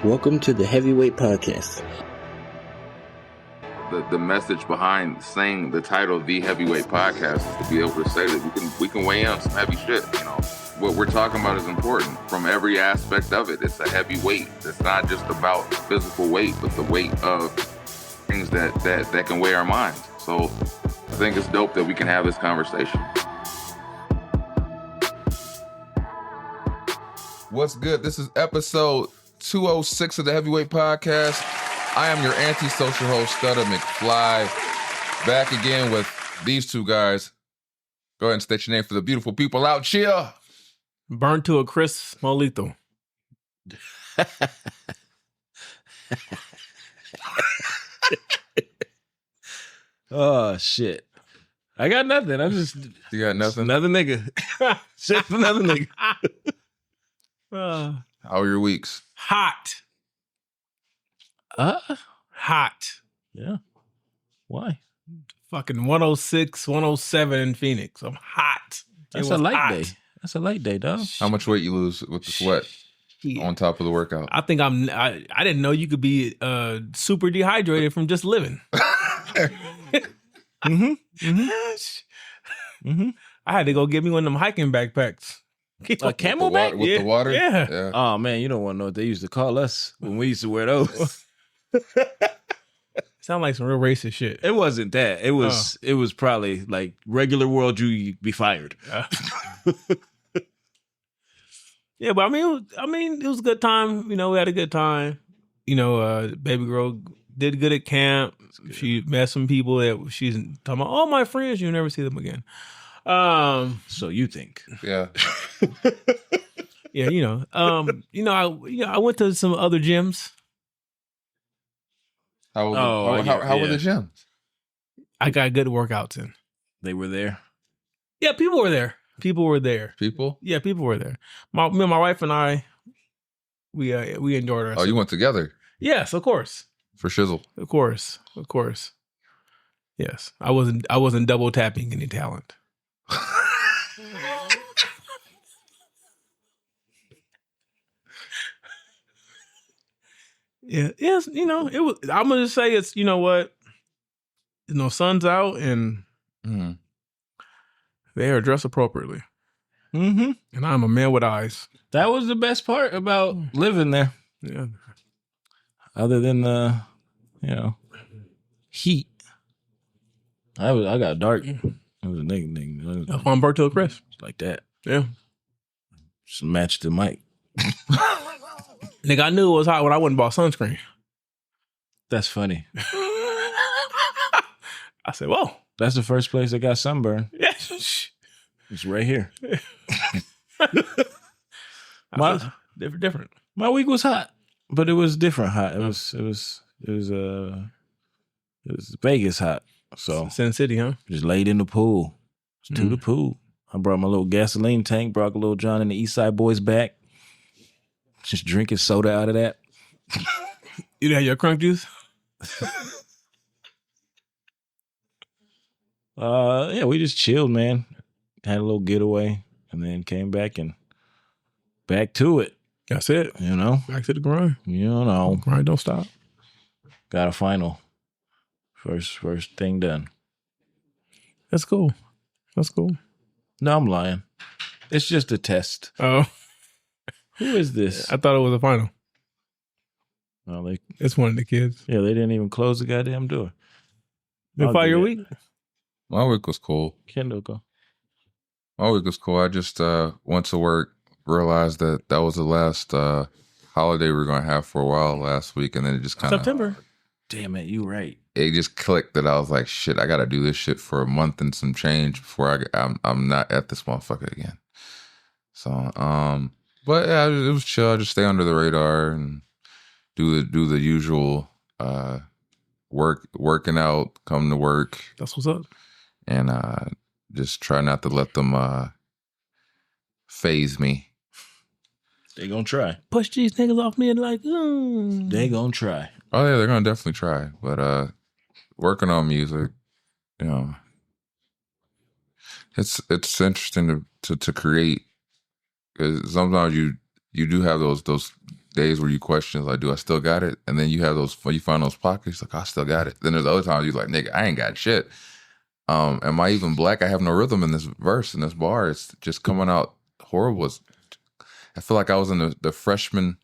Welcome to the Heavyweight Podcast. The message behind saying the title of the Heavyweight Podcast is to be able to say that we can weigh in on some heavy shit. You know, what we're talking about is important from every aspect of it. It's a heavy weight. It's not just about physical weight, but the weight of things that can weigh our minds. So I think it's dope that we can have this conversation. What's good? This is episode 206 of the Heavyweight Podcast. I am your anti-social host, Stutter McFly, back again with these two guys. Go ahead and state your name for the beautiful people out here. Burnt to a crisp, Molito. Oh, shit. I got nothing. You got nothing? Another nigga. Just another nigga. How are your weeks? Hot. Hot. Yeah. Why? Fucking 106, 107 in Phoenix. I'm hot. That's a light day. That's a light day, dog. How much weight you lose with the sweat on top of the workout? I think I didn't know you could be super dehydrated from just living. I had to go get me one of them hiking backpacks. A camelback? With the water? Yeah. Oh, man, you don't want to know what they used to call us when we used to wear those. Sound like some real racist shit. It wasn't that. It was probably like regular world, you'd be fired. Yeah, but I mean, it was a good time. You know, we had a good time. You know, baby girl did good at camp. Good. She met some people that she's talking about. All my friends, you'll never see them again. So you think? Yeah. Yeah, I went to some other gyms. How were the gyms? I got good workouts in. They were there? Yeah, people were there. People? Yeah, people were there. My wife and I, we enjoyed ourselves. Oh, you went together? Yes, of course. For shizzle. Of course. Yes, I wasn't double tapping any talent. Yeah, yes, it was. I'm gonna say it's. You know what? Sun's out and they are dressed appropriately. Mm-hmm. And I'm a man with eyes. That was the best part about living there. Yeah. Other than the, heat. I got dark. It was a nigga. I'm burnt to a crisp. Like that. Yeah. Just match the mic. Nigga, I knew it was hot when I went and bought sunscreen. That's funny. I said, whoa. That's the first place I got sunburn. Yeah. It's right here. Different. My week was hot, but it was different hot. It was Vegas hot. So Sin City, huh? Just laid in the pool. To the pool. I brought my little gasoline tank, brought a little John and the East Side Boys back. Just drinking soda out of that. You had your crunk juice? Yeah, we just chilled, man. Had a little getaway and then came back and back to it. That's it. Back to the grind. Grind don't stop. Got a final. First thing done. That's cool. No, I'm lying. It's just a test. Oh. Who is this? I thought it was a final. Well, it's one of the kids. Yeah, they didn't even close the goddamn door. Been fire your week? My week was cool. Kendall, go. My week was cool. I just went to work, realized that was the last holiday we were going to have for a while last week, and then it just kind of... September. Damn it, you right. It just clicked that I was like, shit, I got to do this shit for a month and some change before I'm not at this motherfucker again. So, but yeah, it was chill. I just stay under the radar and do the usual working out, come to work. That's what's up. And just try not to let them phase me. They gonna try. Push these niggas off me and They gonna try. Oh yeah, they're gonna definitely try. But working on music, it's interesting to create, because sometimes you do have those days where you question, like, do I still got it? And then you have those, when you find those pockets, like, I still got it. Then there's other times you're like, nigga, I ain't got shit. Am I even black? I have no rhythm in this verse, in this bar. It's just coming out horrible. I feel like I was in the freshman,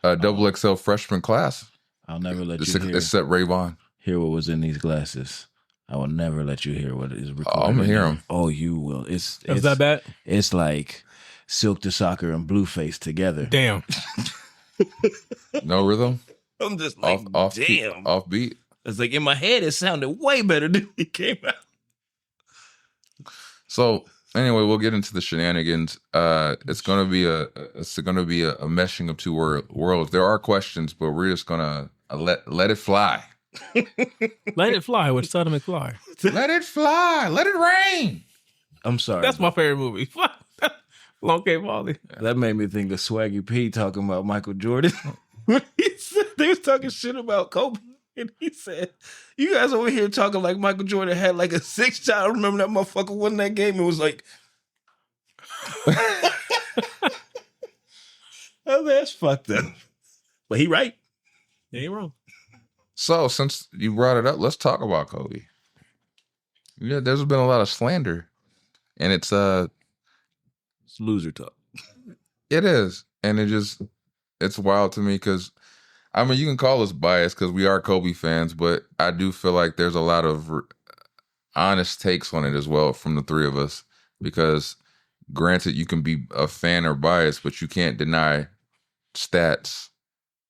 double XL freshman class. I'll never let you hear. Except Ray-Ban. Hear what was in these glasses. I will never let you hear what is recorded. I'm gonna hear them. Oh, you will. Is that bad? It's like Silk the Soccer and Blueface together. Damn. No rhythm. I'm just like, damn. Off beat. It's like in my head, it sounded way better than it came out. So anyway, we'll get into the shenanigans. It's gonna be a meshing of two worlds. There are questions, but we're just gonna let it fly. Let it fly with Sutter McFly. Let it fly. Let it rain. I'm sorry. That's my favorite movie. Long K Polly. That made me think of Swaggy P talking about Michael Jordan. When he said they was talking shit about Kobe. And he said, you guys over here talking like Michael Jordan had like a 6 child. Remember that motherfucker won that game? It was like, oh, that's fucked up. But he right. Yeah, you're wrong. So since you brought it up, let's talk about Kobe. Yeah, there's been a lot of slander, and it's loser talk. It is, and it's wild to me because, I mean, you can call us biased because we are Kobe fans, but I do feel like there's a lot of honest takes on it as well from the three of us. Because, granted, you can be a fan or biased, but you can't deny stats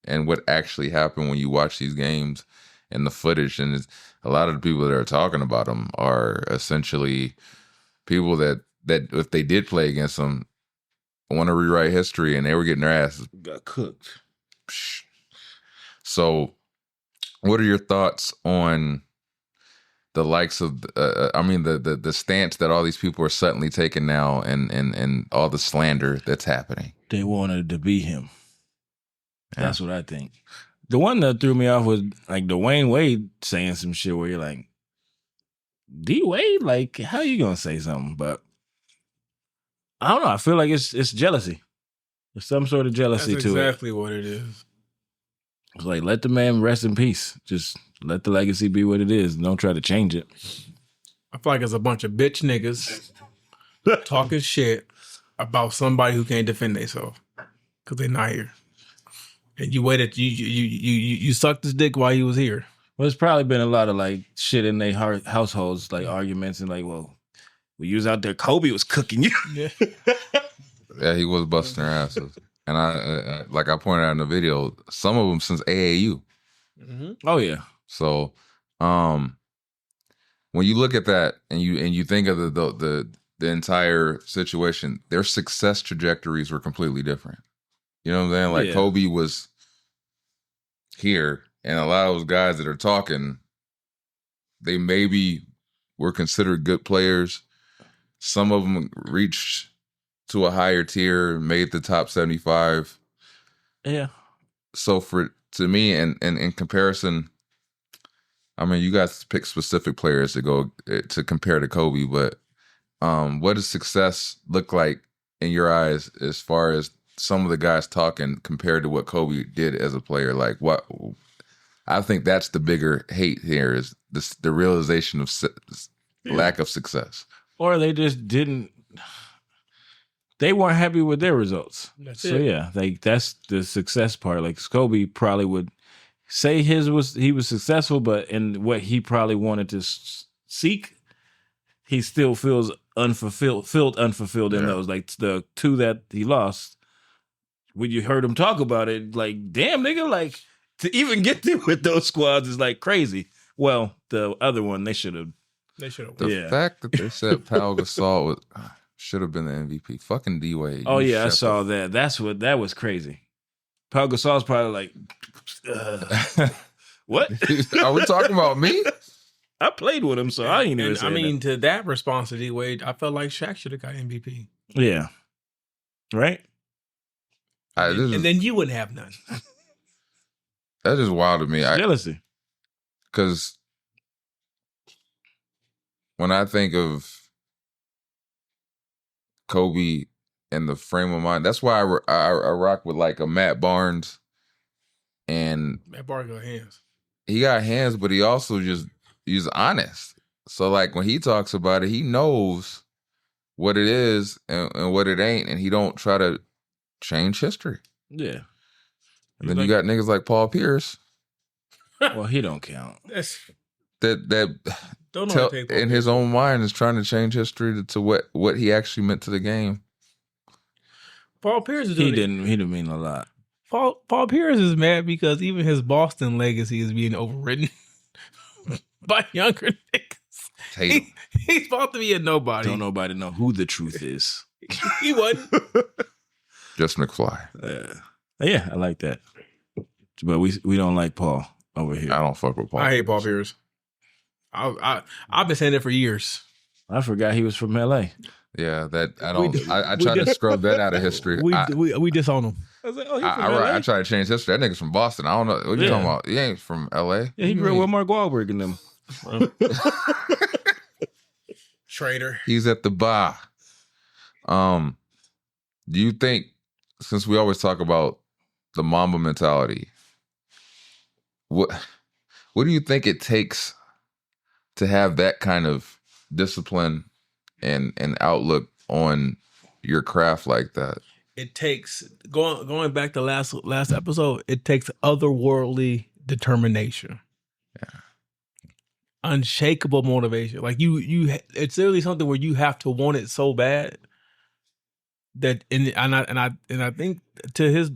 and what actually happened when you watch these games and the footage. And a lot of the people that are talking about them are essentially people that if they did play against them, want to rewrite history, and they were getting their asses got cooked. So, what are your thoughts on the likes of, the stance that all these people are suddenly taking now, and all the slander that's happening? They wanted to be him. Yeah. That's what I think. The one that threw me off was like Dwayne Wade saying some shit where you're like, D Wade, like, how you gonna say something? But I don't know. I feel like it's jealousy. There's some sort of jealousy to it. That's exactly what it is. It's like, let the man rest in peace. Just let the legacy be what it is. Don't try to change it. I feel like it's a bunch of bitch niggas talking shit about somebody who can't defend themselves because they're not here. And you waited, you sucked his dick while he was here. Well, there's probably been a lot of like shit in their households, like arguments and like, well, when you was out there, Kobe was cooking you. Yeah, yeah, he was busting their asses. And I like I pointed out in the video, some of them since AAU. Mm-hmm. Oh yeah. So, when you look at that and you think of the entire situation, their success trajectories were completely different. You know what I'm saying? Like, yeah. Kobe was here, and a lot of those guys that are talking, they maybe were considered good players. Some of them reached to a higher tier, made the top 75. Yeah. So to me, and in comparison, I mean, you guys pick specific players to compare to Kobe, but what does success look like in your eyes as far as some of the guys talking compared to what Kobe did as a player? Like, what? I think that's the bigger hate here, is the realization of lack of success. Or they just didn't. They weren't happy with their results. Yeah, like that's the success part. Like Kobe probably would say he was successful, but in what he probably wanted to seek, he still feels unfulfilled in those. Like the two that he lost, when you heard him talk about it, like, damn, nigga, like to even get there with those squads is like crazy. Well, the other one, they should have. The fact that they said Pau Gasol should have been the MVP. Fucking D Wade. Oh yeah, I saw that. That was crazy. Pau Gasol's probably like, what? Are we talking about me? I played with him, so I ain't even saying that. To that response to D Wade, I felt like Shaq should have got MVP. Yeah. Right? And then you wouldn't have none. That's just wild to me. Jealousy. Because when I think of Kobe and the frame of mind. That's why I rock with like a Matt Barnes, and Matt Barnes got hands. He got hands, but he also he's honest. So like when he talks about it, he knows what it is and what it ain't, and he don't try to change history. Yeah. And then you got niggas like Paul Pierce. Well, he don't count. That in his own mind is trying to change history to what he actually meant to the game. Paul Pierce is he didn't mean a lot. Paul Pierce is mad because even his Boston legacy is being overridden by younger niggas. He's about to be a nobody. Don't nobody know who the truth is. He wasn't. Just McFly. Yeah, I like that. But we don't like Paul over here. I don't fuck with Paul. I hate Paul Pierce. I've been saying it for years. I forgot he was from L.A. Yeah, that I don't. I try to scrub that out of history. We disown him. I was like, oh, he's from LA? I try to change history. That nigga's from Boston. I don't know what you talking about. He ain't from L.A. Yeah, he grew up with Mark Wahlberg and them. Traitor. He's at the bar. Do you think, since we always talk about the Mamba mentality, what do you think it takes to have that kind of discipline and outlook on your craft like that? It takes going back to last episode. It takes otherworldly determination. Yeah. Unshakable motivation. Like you it's literally something where you have to want it so bad that and I think to his,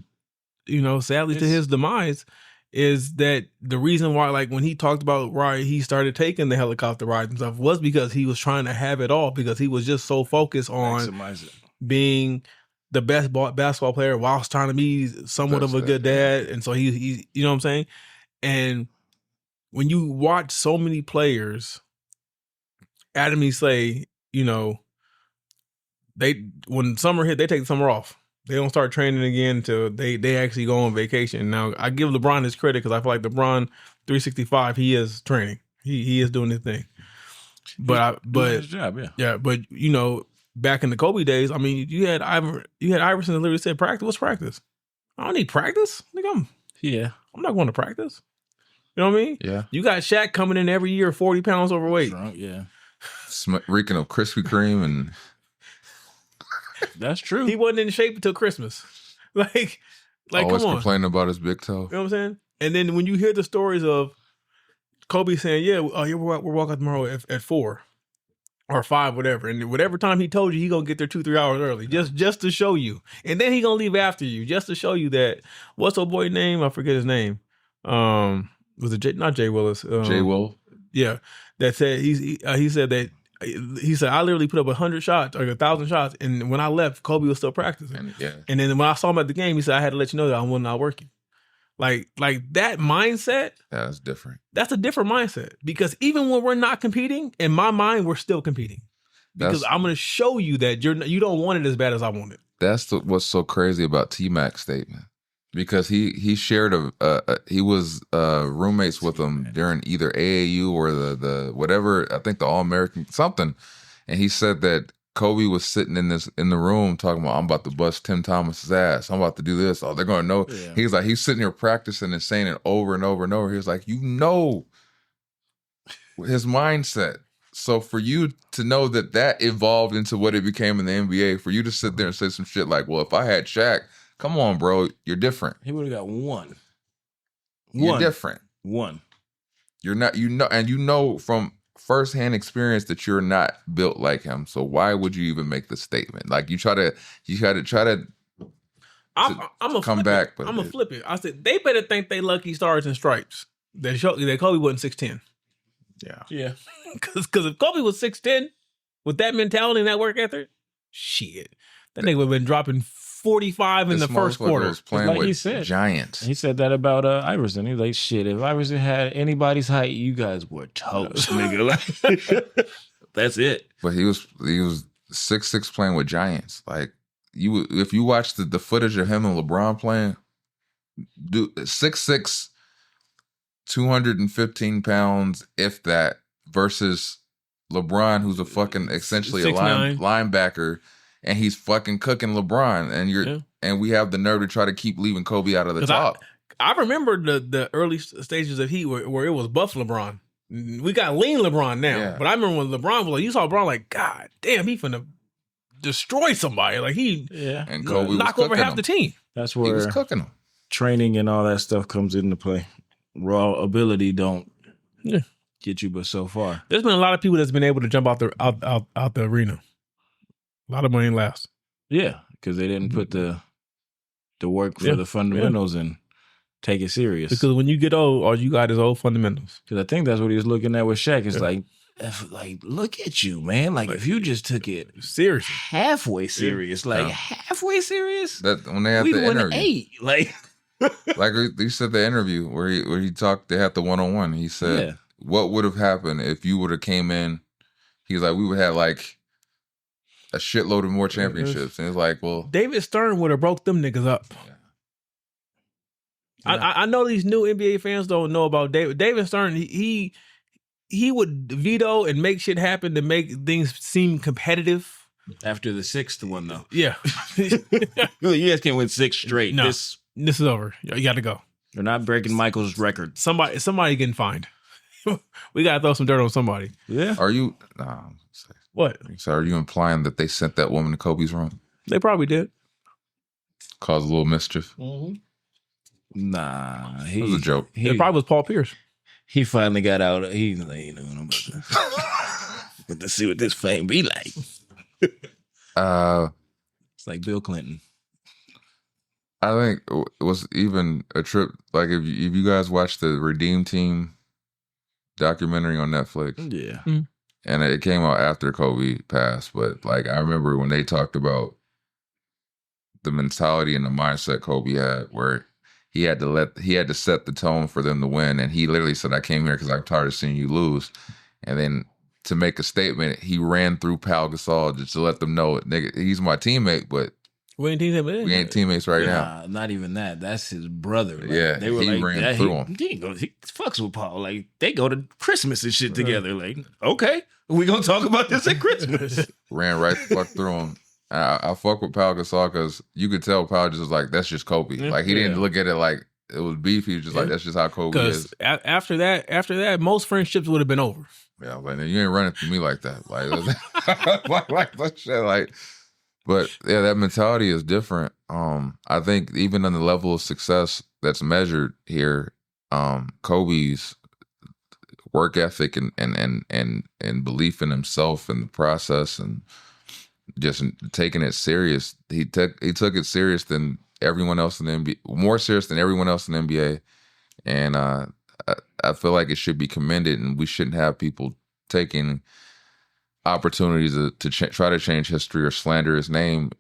sadly to his demise, is that the reason why, like when he talked about why he started taking the helicopter rides and stuff was because he was trying to have it all, because he was just so focused on being the best basketball player whilst trying to be somewhat of a good dad. And so he you know what I'm saying? And when you watch so many players adamantly say, when summer hit, they take the summer off. They don't start training again until they actually go on vacation. Now, I give LeBron his credit because I feel like LeBron 365, he is training. He is doing his thing. But his job, yeah. But back in the Kobe days, I mean, you had Iverson that literally said, "Practice. What's practice? I don't need practice. I'm not going to practice." You know what I mean? Yeah. You got Shaq coming in every year 40 pounds overweight. Drunk, yeah. Reeking of Krispy Kreme and that's true. He wasn't in shape until Christmas. Like always come on. complaining about his big toe. You know what I'm saying? And then when you hear the stories of Kobe saying, "Yeah, we're walking tomorrow at 4 or 5, whatever," and whatever time he told you, he gonna get there 2-3 hours early, just to show you, and then he gonna leave after you, just to show you that what's old boy name? I forget his name. Was it not Jay Willis? Jay Will. Yeah, that said he said that. He said, I literally put up 100 shots, or 1,000 shots, and when I left, Kobe was still practicing. And then when I saw him at the game, he said, I had to let you know that I was not working. Like that mindset. Yeah, that's different. That's a different mindset, because even when we're not competing, in my mind, we're still competing, because I'm going to show you that you don't want it as bad as I want it. That's what's so crazy about T-Mac's statement. Because he shared he was roommates with him during either AAU or the whatever, I think the All-American something, and he said that Kobe was sitting in the room talking about, I'm about to bust Tim Thomas's ass, I'm about to do this, oh they're gonna know. Yeah. He's like, he's sitting here practicing and saying it over and over and over. He was like, his mindset. So for you to know that evolved into what it became in the NBA, for you to sit there and say some shit like, well, if I had Shaq. Come on, bro. You're different. He would have got one. You're different. One. You're not, and from firsthand experience that you're not built like him. So why would you even make the statement? Like you try to I'm come back. But I'm gonna flip it. I said they better think they lucky stars and stripes. That Kobe wasn't 6'10". Yeah. Because if Kobe was 6'10", with that mentality and that work ethic, shit, that nigga would have been dropping 45 in the first quarter. Was playing like with he said, giants. He said that about Iverson. He's like, shit, if Iverson had anybody's height, you guys were toast, nigga. That's it. But he was 6'6" playing with giants. Like if you watch the footage of him and LeBron playing, 6'6", 215 pounds, if that, versus LeBron, who's a fucking essentially 6'9", a linebacker. and he's fucking cooking LeBron, and and we have the nerve to try to keep leaving Kobe out of the top. I remember the early stages of Heat where it was buff LeBron. We got lean LeBron now, but I remember when LeBron was like, you saw LeBron like, God damn, he finna destroy somebody. Like and Kobe knock over half the team. That's where he was cooking them. Training and all that stuff comes into play. Raw ability don't get you but so far. There's been a lot of people that's been able to jump out the arena. A lot of money last. Yeah, because they didn't put the work for the fundamentals and take it serious. Because when you get old, all you got is old fundamentals. Because I think that's what he was looking at with Shaq. It's like, look at you, man. Like, if you just took it serious, halfway serious, halfway serious. That when they had the interview, 8, like he said the interview where he talked. They had the 1-on-1. He said, "What would have happened if you would have came in?" He's like, "We would have like a shitload of more championships." And it's like, well, David Stern would have broke them niggas up. I know these new NBA fans don't know about David. David Stern, he would veto and make shit happen to make things seem competitive. After the 6th one, though. Yeah. You guys can't win 6 straight. No, this is over. You got to go. They're not breaking Michael's record. Somebody getting fined. We got to throw some dirt on somebody. Yeah. Are you... What? So are you implying that they sent that woman to Kobe's room? They probably did. Caused a little mischief? Mm-hmm. Nah. It was a joke. It probably was Paul Pierce. He finally got out. He's like, I'm about to see what this fame be like. It's like Bill Clinton. I think it was even a trip. Like if you guys watched the Redeem Team documentary on Netflix, and it came out after Kobe passed, but like I remember when they talked about the mentality and the mindset Kobe had, where he had to set the tone for them to win, and he literally said, "I came here because I'm tired of seeing you lose," and then to make a statement, he ran through Pau Gasol just to let them know, nigga, he's my teammate, but we ain't teammates right now. Not even that. That's his brother. Like, they were ran through him. He fucks with Paul. Like they go to Christmas and shit together. Like, okay, we gonna talk about this at Christmas. Ran right the fuck through him. I fuck with Pau Gasol because you could tell Pau just was like, that's just Kobe. Like he didn't look at it like it was beef. He was just like, that's just how Kobe is. After that, most friendships would have been over. Yeah, like you ain't running through me like that. Like that shit. Like, but yeah, that mentality is different. I think even on the level of success that's measured here, Kobe's work ethic and belief in himself and the process and just taking it serious. He took it serious than everyone else in the NBA, more serious than everyone else in the NBA. And I feel like it should be commended, and we shouldn't have people taking opportunities to try to change history or slander his name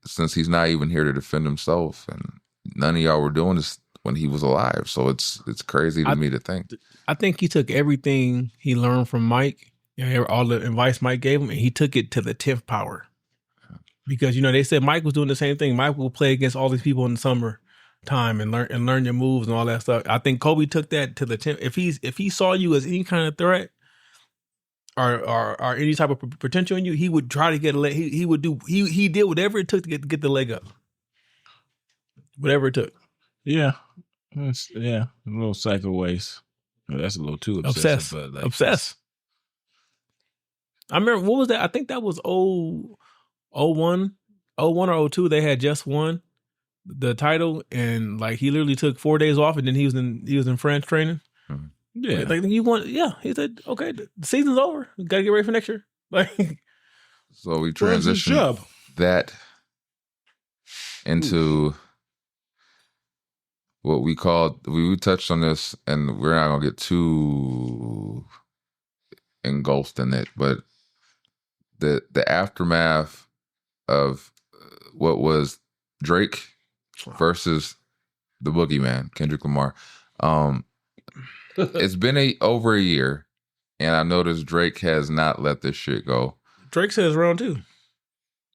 since he's not even here to defend himself. And none of y'all were doing this when he was alive. So it's crazy to me to think. I think he took everything he learned from Mike, all the advice Mike gave him, and he took it to the 10th power. Because, they said Mike was doing the same thing. Mike will play against all these people in the summer time and learn your moves and all that stuff. I think Kobe took that to the 10th. If he saw you as any kind of threat or any type of potential in you, he would try to get a leg. He did whatever it took to get the leg up. Whatever it took. Yeah. A little psycho waste. Well, that's a little too obsessive. But like, obsessed. I remember, what was that? I think that was 01 or 02. They had just won the title, and like he literally took 4 days off, and then he was in France training. Mm-hmm. Yeah, like you want. Yeah, he said, "Okay, the season's over. Got to get ready for next year." Like, so we transitioned that into what we called. We touched on this, and we're not gonna get too engulfed in it, but the aftermath of what was Drake versus the Boogeyman, Kendrick Lamar. It's been over a year, and I noticed Drake has not let this shit go. Drake says round 2.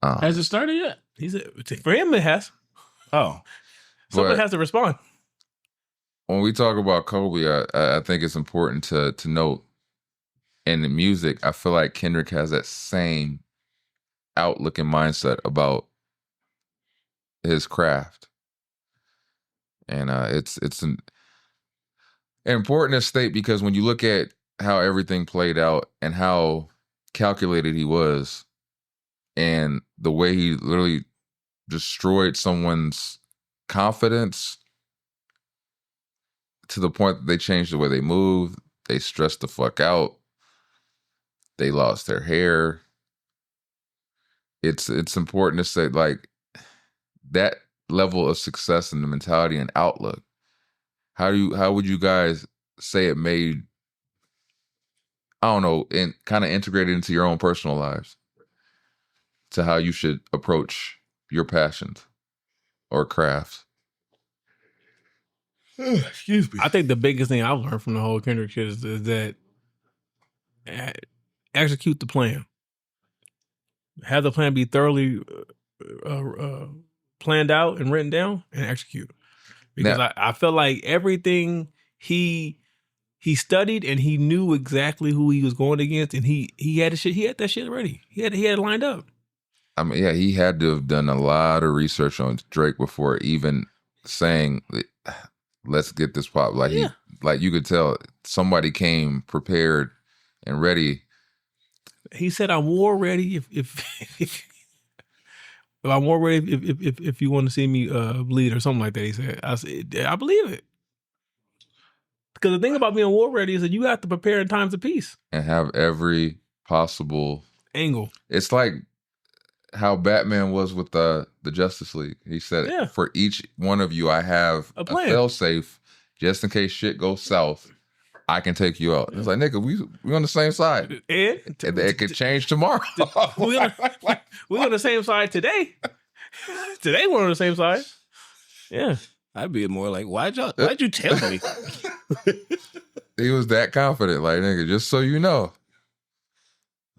Has it started yet? He said for him it has. Oh, someone has to respond. When we talk about Kobe, I think it's important to note in the music. I feel like Kendrick has that same outlook and mindset about his craft. And it's important to state because when you look at how everything played out and how calculated he was and the way he literally destroyed someone's confidence to the point that they changed the way they moved, they stressed the fuck out, they lost their hair. It's important to say, like, that level of success and the mentality and outlook, how would you guys say it made, I don't know, and kind of integrated into your own personal lives to how you should approach your passions or crafts? Excuse me. I think the biggest thing I've learned from the whole Kendrick shit is that execute the plan. Have the plan be thoroughly planned out and written down, and execute. Because Now, I felt like everything he studied and he knew exactly who he was going against, and he had that shit ready. He had it lined up. I mean, yeah, he had to have done a lot of research on Drake before even saying, let's get this pop. Like, Yeah. you could tell somebody came prepared and ready. He said, "I'm war ready. If I'm war ready, if you want to see me bleed or something like that." He said, "I said, I believe it." Because the thing about being war ready is that you have to prepare in times of peace. And have every possible Angle. It's like how Batman was with the Justice League. He said, Yeah. for each one of you, I have A a plan. fail-safe just in case shit goes south. I can take you out. It's like, nigga, we on the same side. And It could change tomorrow. we're on the same side today. Today we're on the same side. Yeah. I'd be more like, why'd you tell me? He was that confident, like, nigga, just so you know.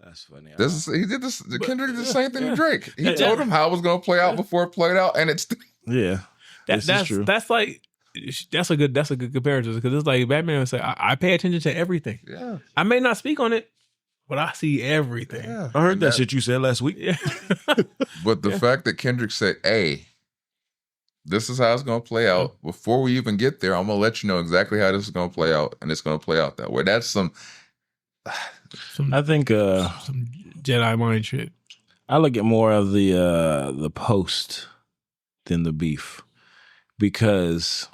That's funny. He did this. Kendrick did the same thing yeah. to Drake. He Yeah. told him how it was going to play out before it played out, and it's Yeah, this is true. That's a good comparison, because it's like Batman would say, I pay attention to everything. yeah. I may not speak on it, but I see everything. Yeah. I heard And that shit you said last week. Yeah. But the fact that Kendrick said, "Hey, this is how it's going to play out. Before we even get there, I'm going to let you know exactly how this is going to play out, and it's going to play out that way." That's some. Some I think some Jedi mind shit. I look at more of the post than the beef, because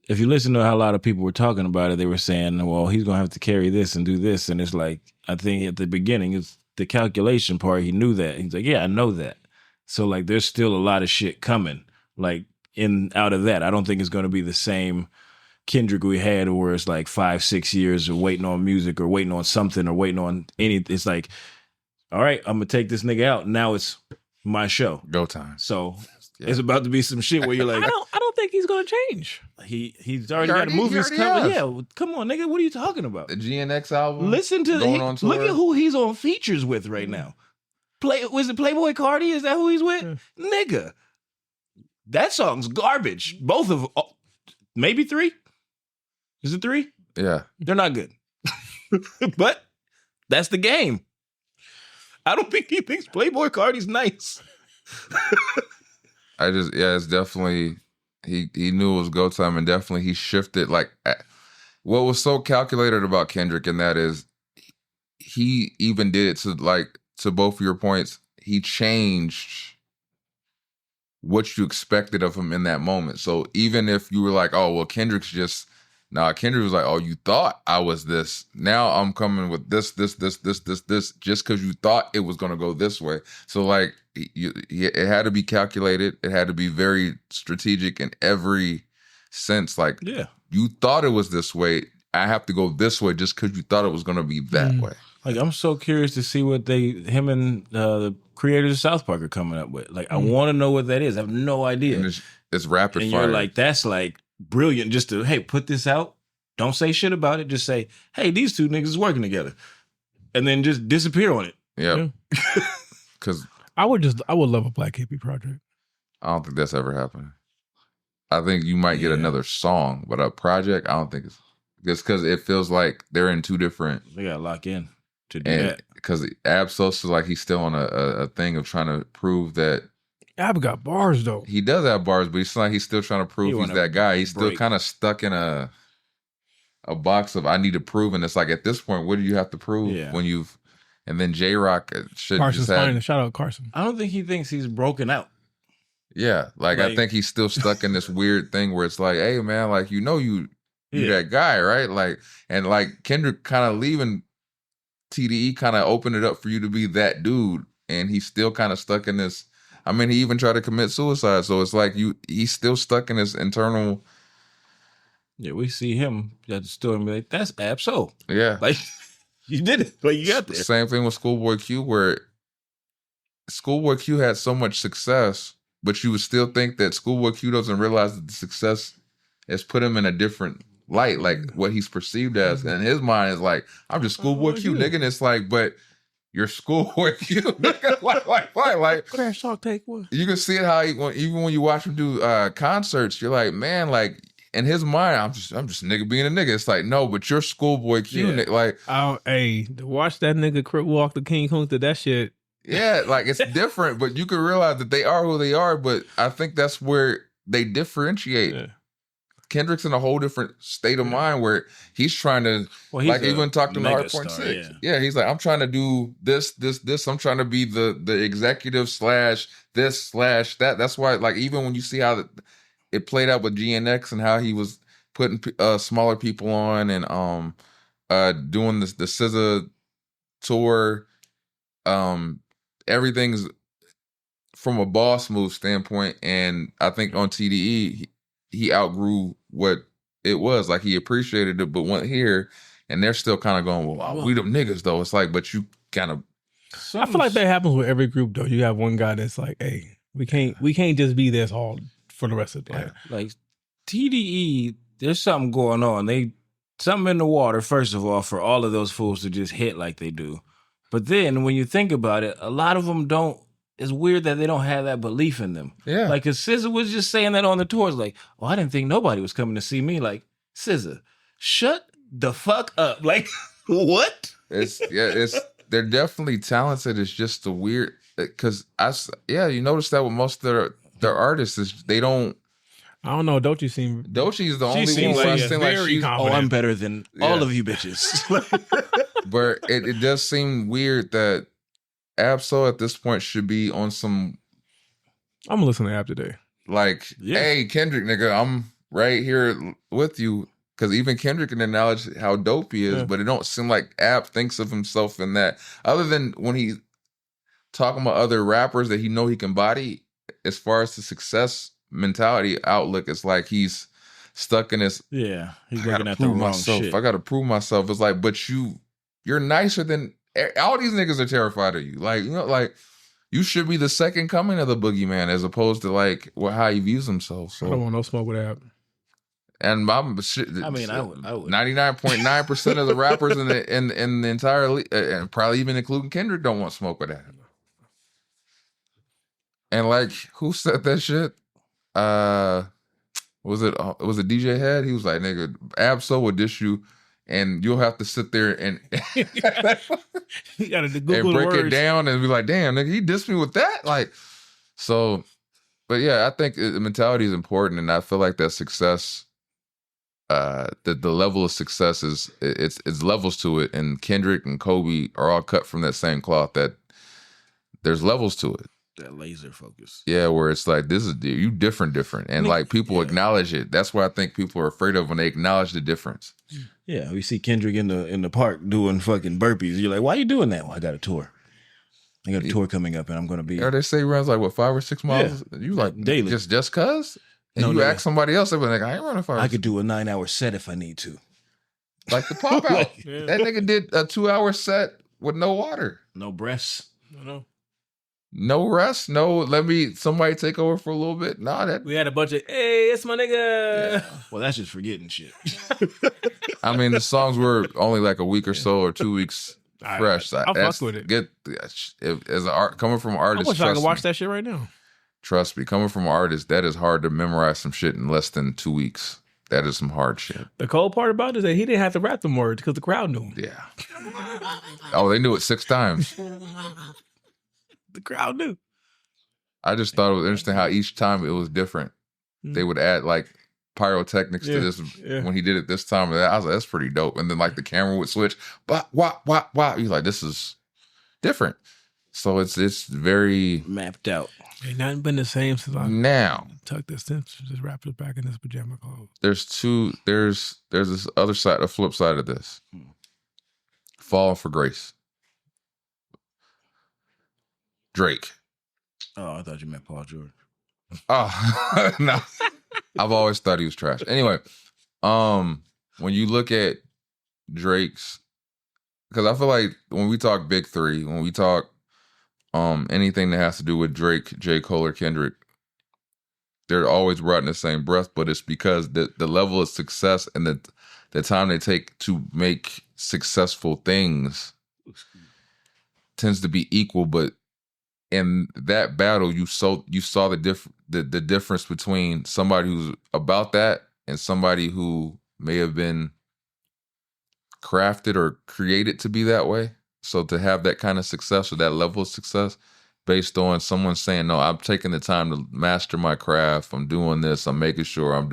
if you listen to how a lot of people were talking about it, they were saying, well, he's going to have to carry this and do this. And it's like, I think at the beginning, it's the calculation part. He knew that. He's like, yeah, I know that. So like, there's still a lot of shit coming, like out of that. I don't think it's going to be the same Kendrick we had where it's like 5-6 years of waiting on music or waiting on something or waiting on anything. It's like, all right, I'm going to take this nigga out. Now it's my show. Go time. So Yeah. it's about to be some shit where you're like, I don't think he's gonna change. he's already got movies he coming. has. Yeah, well, come on, nigga. What are you talking about? The GNX album. Listen to going on tour. look at who he's on features with right now. Was it Playboy Cardi? Is that who he's with? Nigga, that song's garbage. Both of maybe 3. Is it 3? Yeah. They're not good. But that's the game. I don't think he thinks Playboy Cardi's nice. It's definitely, he knew it was go time, and definitely he shifted. Like, what was so calculated about Kendrick, and that is, he even did it to both of your points, he changed what you expected of him in that moment. So even if you were like, oh, well, Kendrick was like, oh, you thought I was this. Now I'm coming with this, just because you thought it was going to go this way. So like, it had to be calculated. It had to be very strategic in every sense. Like, Yeah. you thought it was this way. I have to go this way just because you thought it was going to be that way. Like, I'm so curious to see what him and the creators of South Park are coming up with. Like, I want to know what that is. I have no idea. And it's rapid And fire. you're like, that's like brilliant. Just to, hey, put this out. Don't say shit about it. Just say, hey, these two niggas is working together, and then just disappear on it. Yep. Because I would love a Black Hippie project. I don't think that's ever happening. I think you might get another song, but a project, I don't think it's because it feels like they're in two different. They gotta lock in to do that. Because Ab-Soul is like he's still on a thing of trying to prove that Ab got bars though. he does have bars, but it's like he's still trying to prove he's that guy. He's still kind of stuck in a box of I need to prove, and it's like at this point, what do you have to prove when you've? And then J-Rock should Carson's just have. fine. Shout out Carson. I don't think he thinks he's broken out. Yeah, like I think he's still stuck in this weird thing where it's like, hey man, like you that guy, right? Like, and like Kendrick kind of leaving TDE kind of opened it up for you to be that dude, and he's still kind of stuck in this. I mean, he even tried to commit suicide, so it's like he's still stuck in this internal. Yeah, we see him at the store and be like, "That's Ab-Soul." Yeah, like you did it, like you got there. Same thing with Schoolboy Q, where Schoolboy Q had so much success, but you would still think that Schoolboy Q doesn't realize that the success has put him in a different light, like what he's perceived as. And his mind is like, I'm just Schoolboy Q, nigga. And it's like, but you're Schoolboy Q, nigga. like Crash Talk take one. You can see it how even when you watch him do concerts, you're like, man, like in his mind, I'm just nigga being a nigga. It's like, no, but you're Schoolboy Q, nigga. Like, to watch that nigga Crip walk the King Kunta, that shit. Yeah, like it's different, but you can realize that they are who they are. But I think that's where they differentiate. Yeah. Kendrick's in a whole different state of mind where he's trying to, like even talked to R.6. Yeah, he's like, I'm trying to do this. I'm trying to be the executive / this / that. That's why, like, even when you see how it played out with GNX and how he was putting smaller people on and doing the SZA tour, everything's from a boss move standpoint, and I think on TDE he outgrew what it was. Like he appreciated it, but went here, and they're still kind of going, "Well, we them niggas though." It's like, but you kind of. I feel like that happens with every group though. You have one guy that's like, "Hey, we can't just be this all for the rest of the time." Like TDE, there's something going on. Something in the water. First of all, for all of those fools to just hit like they do. But then when you think about it, a lot of them don't. It's weird that they don't have that belief in them. Yeah. Like, cause SZA was just saying that on the tours, like, oh, I didn't think nobody was coming to see me. Like, SZA, shut the fuck up. Like, what? They're definitely talented. It's just the weird, cause you notice that with most of their artists is they don't. I don't know. Doechii is the only one where I seem like she's. Oh, I'm better than all of you bitches. But it does seem weird that Ab-Soul at this point should be on some. I'm gonna listen to Ab today. Like, hey, Kendrick, nigga, I'm right here with you. Because even Kendrick can acknowledge how dope he is, but it don't seem like Ab thinks of himself in that. Other than when he's talking about other rappers that he know he can body, as far as the success mentality outlook, it's like he's stuck in this. Yeah, he's looking at the wrong shit. I gotta prove myself. It's like, but you're nicer than all these niggas are terrified of you. Like, you know, like you should be the second coming of the boogeyman as opposed to like how he views himself. So I don't want no smoke with Ab. And I would 99.9% of the rappers in the entire league, and probably even including Kendrick, don't want smoke with that. And like, who said that shit? Was it DJ Head? He was like, "Nigga, Ab-Soul will dish you, and you'll have to sit there and you gotta Google and break words. It down and be like, damn, nigga, he dissed me with that." Like, so, but yeah, I think the mentality is important, and I feel like that success. The level of success is it's levels to it, and Kendrick and Kobe are all cut from that same cloth. That there's levels to it. That laser focus. Yeah, where it's like this is you different, and like people acknowledge it. That's what I think people are afraid of when they acknowledge the difference. Yeah, we see Kendrick in the park doing fucking burpees. You're like, why are you doing that? Well, I got a tour. I got a tour coming up, and I'm going to be. Or they say he runs like 5 or 6 miles. Yeah. You like daily, just cause. And you ask somebody else, they'll be like, I ain't running 5 or 6. I could do a 9-hour set if I need to. Like the pop out. That nigga did a 2-hour set with no water. No breaths. No rest. No, let me somebody take over for a little bit. Nah, that we had a bunch of hey, it's my nigga. Yeah. Well, that's just forgetting shit. I mean, the songs were only like a week or so or 2 weeks fresh. I'll fuck with it. Coming from an artist. I wish I could watch that shit right now. Trust me, coming from an artist, that is hard to memorize some shit in less than 2 weeks. that is some hard shit. The cold part about it is that he didn't have to rap them words because the crowd knew him. Yeah. Oh, they knew it 6 times. The crowd knew. I just thought it was interesting how each time it was different. They would add like pyrotechnics to this when he did it this time. And I was like, that's pretty dope. And then like the camera would switch. But wah. You're like, this is different. So it's very mapped out. Ain't nothing been the same since I now tucked this in, just wrapped it back in this pajama clothes. There's this other side, the flip side of this. Falling for Grace. Drake. Oh, I thought you meant Paul George. Oh, no. I've always thought he was trash. Anyway, when you look at Drake's, because I feel like when we talk big three, when we talk anything that has to do with Drake, J. Cole, or Kendrick, they're always brought in the same breath, but it's because the level of success and the time they take to make successful things tends to be equal, but in that battle, you saw the difference between somebody who's about that and somebody who may have been crafted or created to be that way. So to have that kind of success or that level of success based on someone saying, no, I'm taking the time to master my craft. I'm doing this. I'm making sure I'm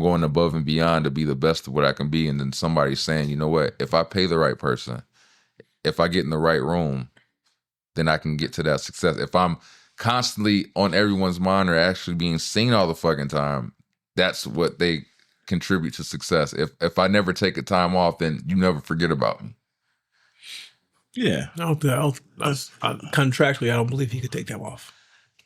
going above and beyond to be the best of what I can be. And then somebody saying, you know what, if I pay the right person, if I get in the right room, then I can get to that success. If I'm constantly on everyone's mind or actually being seen all the fucking time, that's what they contribute to success. If I never take a time off, then you never forget about me. Yeah. Contractually, I don't believe he could take that off.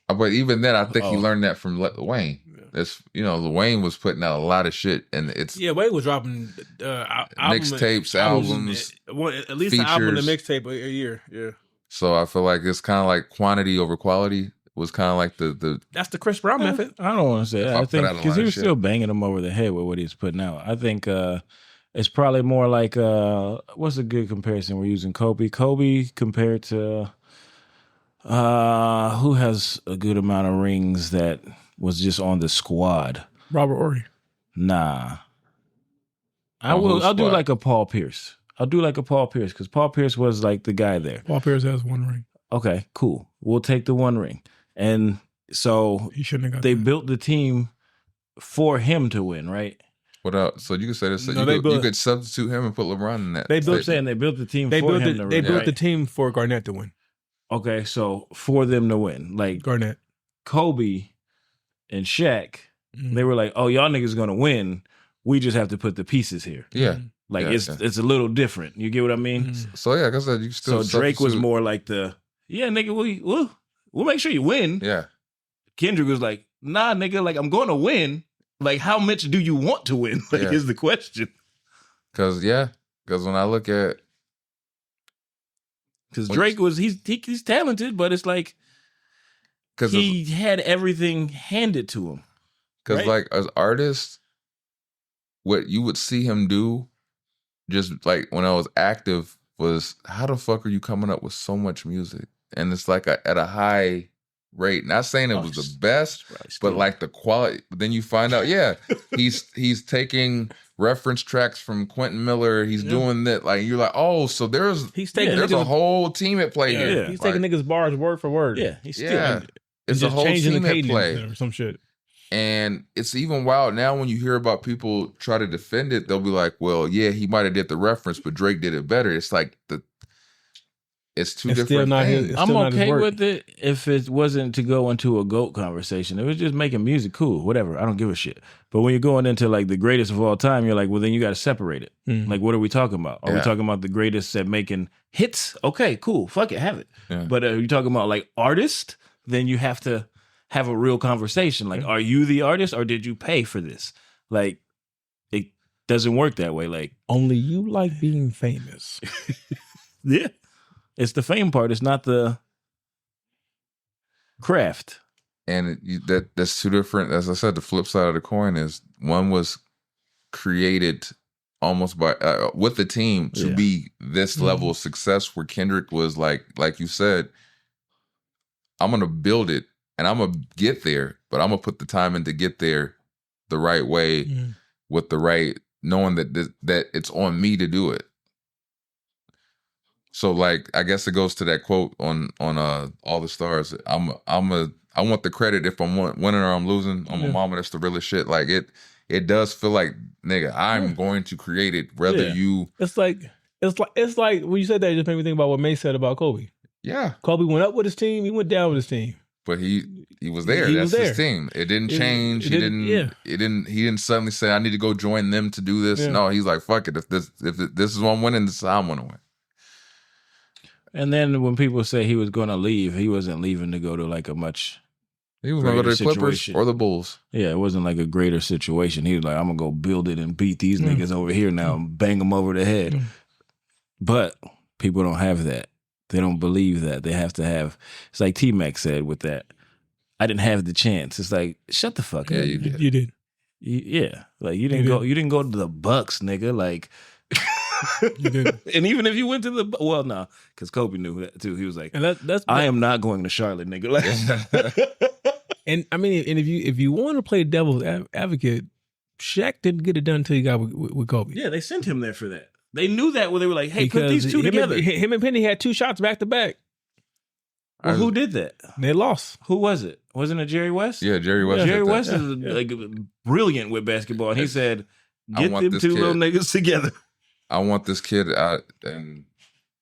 But even then, I think he learned that from Wayne. It's, Wayne was putting out a lot of shit, and it's Wayne was dropping mixtapes, albums, at least features. an album and a mixtape a year. Yeah. So I feel like it's kind of like quantity over quality was kind of like the. That's the Chris Brown method. I don't want to say that. I think because he was shit. still banging him over the head with what he's putting out. I think it's probably more like what's a good comparison we're using? Kobe compared to who has a good amount of rings that was just on the squad? Robert Horry. Nah. I'll do like a Paul Pierce. I'll do like a Paul Pierce because Paul Pierce was like the guy there. Paul Pierce has 1 ring. Okay, cool. We'll take the 1 ring. And so he shouldn't have got they that. built the team for him to win, right? What else? So you could say this. No, you could substitute him and put LeBron in that. I'm saying they built the team for him to win. They built the team for Garnett to win. Okay, so for them to win. Like Garnett. Kobe and Shaq, they were like, oh, y'all niggas going to win. We just have to put the pieces here. Yeah. Like it's a little different. You get what I mean? So yeah, like I said, you still. So Drake was more like nigga, we'll make sure you win. Yeah. Kendrick was like, nah, nigga, like I'm going to win. Like how much do you want to win? Like is the question. Because when I look at, because Drake was he's talented, but it's like because he had everything handed to him. Because like as artists, what you would see him do. Just like when I was active was how the fuck are you coming up with so much music? And it's like at a high rate. Not saying it was the best, but like the quality. But then you find out, he's taking reference tracks from Quentin Miller. He's doing that. Like you're like, oh, so there's a whole team at play here. He's taking niggas' bars word for word. Yeah, he's still it's a whole team at play or some shit. And it's even wild now when you hear about people try to defend it, they'll be like, well, yeah, he might have did the reference, but Drake did it better. It's like it's two different things. I'm okay with it if it wasn't to go into a GOAT conversation. It was just making music cool, whatever. I don't give a shit. But when you're going into like the greatest of all time, you're like, well, then you got to separate it. Like, what are we talking about? Are we talking about the greatest at making hits? Okay, cool. Fuck it, have it. Yeah. But are you talking about like artist? Then you have to have a real conversation. Like, are you the artist or did you pay for this? Like, it doesn't work that way. Like, only you like being famous. Yeah. It's the fame part. It's not the craft. And that's two different, as I said, the flip side of the coin is one was created almost by with the team to be this level of success where Kendrick was like you said, I'm going to build it. And I'm going to get there, but I'm going to put the time in to get there the right way with the right, knowing that it's on me to do it. So like, I guess it goes to that quote on All the Stars. I want the credit if I'm winning or I'm losing. On my mama, that's the realest shit. Like it does feel like, nigga, I'm going to create it. Whether you, it's like when you said that, it just made me think about what May said about Kobe. Yeah, Kobe went up with his team. He went down with his team. But he was there. That's his team. It didn't change. He didn't suddenly say, I need to go join them to do this. Yeah. No, he's like, fuck it. If this is what I'm winning, this is how I'm gonna win. And then when people say he was gonna leave, he wasn't leaving to go to like a much. He was gonna go to the Clippers or the Bulls. Yeah, it wasn't like a greater situation. He was like, I'm gonna go build it and beat these niggas over here now and bang them over the head. But people don't have that. They don't believe that. They have to have. It's like T-Mac said with that. I didn't have the chance. It's like, shut the fuck up. Yeah, you did. You did. Yeah, like you didn't go. You didn't go to the Bucks, nigga. Like, you did. And even if you went to no, because Kobe knew that too. He was like, I am not going to Charlotte, nigga. Like, and I mean, and if you want to play devil's advocate, Shaq didn't get it done until he got with Kobe. Yeah, they sent him there for that. They knew that when they were like, hey, because put these two together. Him and Penny had 2 shots back to back. Well, who did that? They lost. Who was it? Wasn't it Jerry West? Yeah, Jerry West. Jerry West is like brilliant with basketball. And he said, get them 2 little niggas together. I want this kid out. And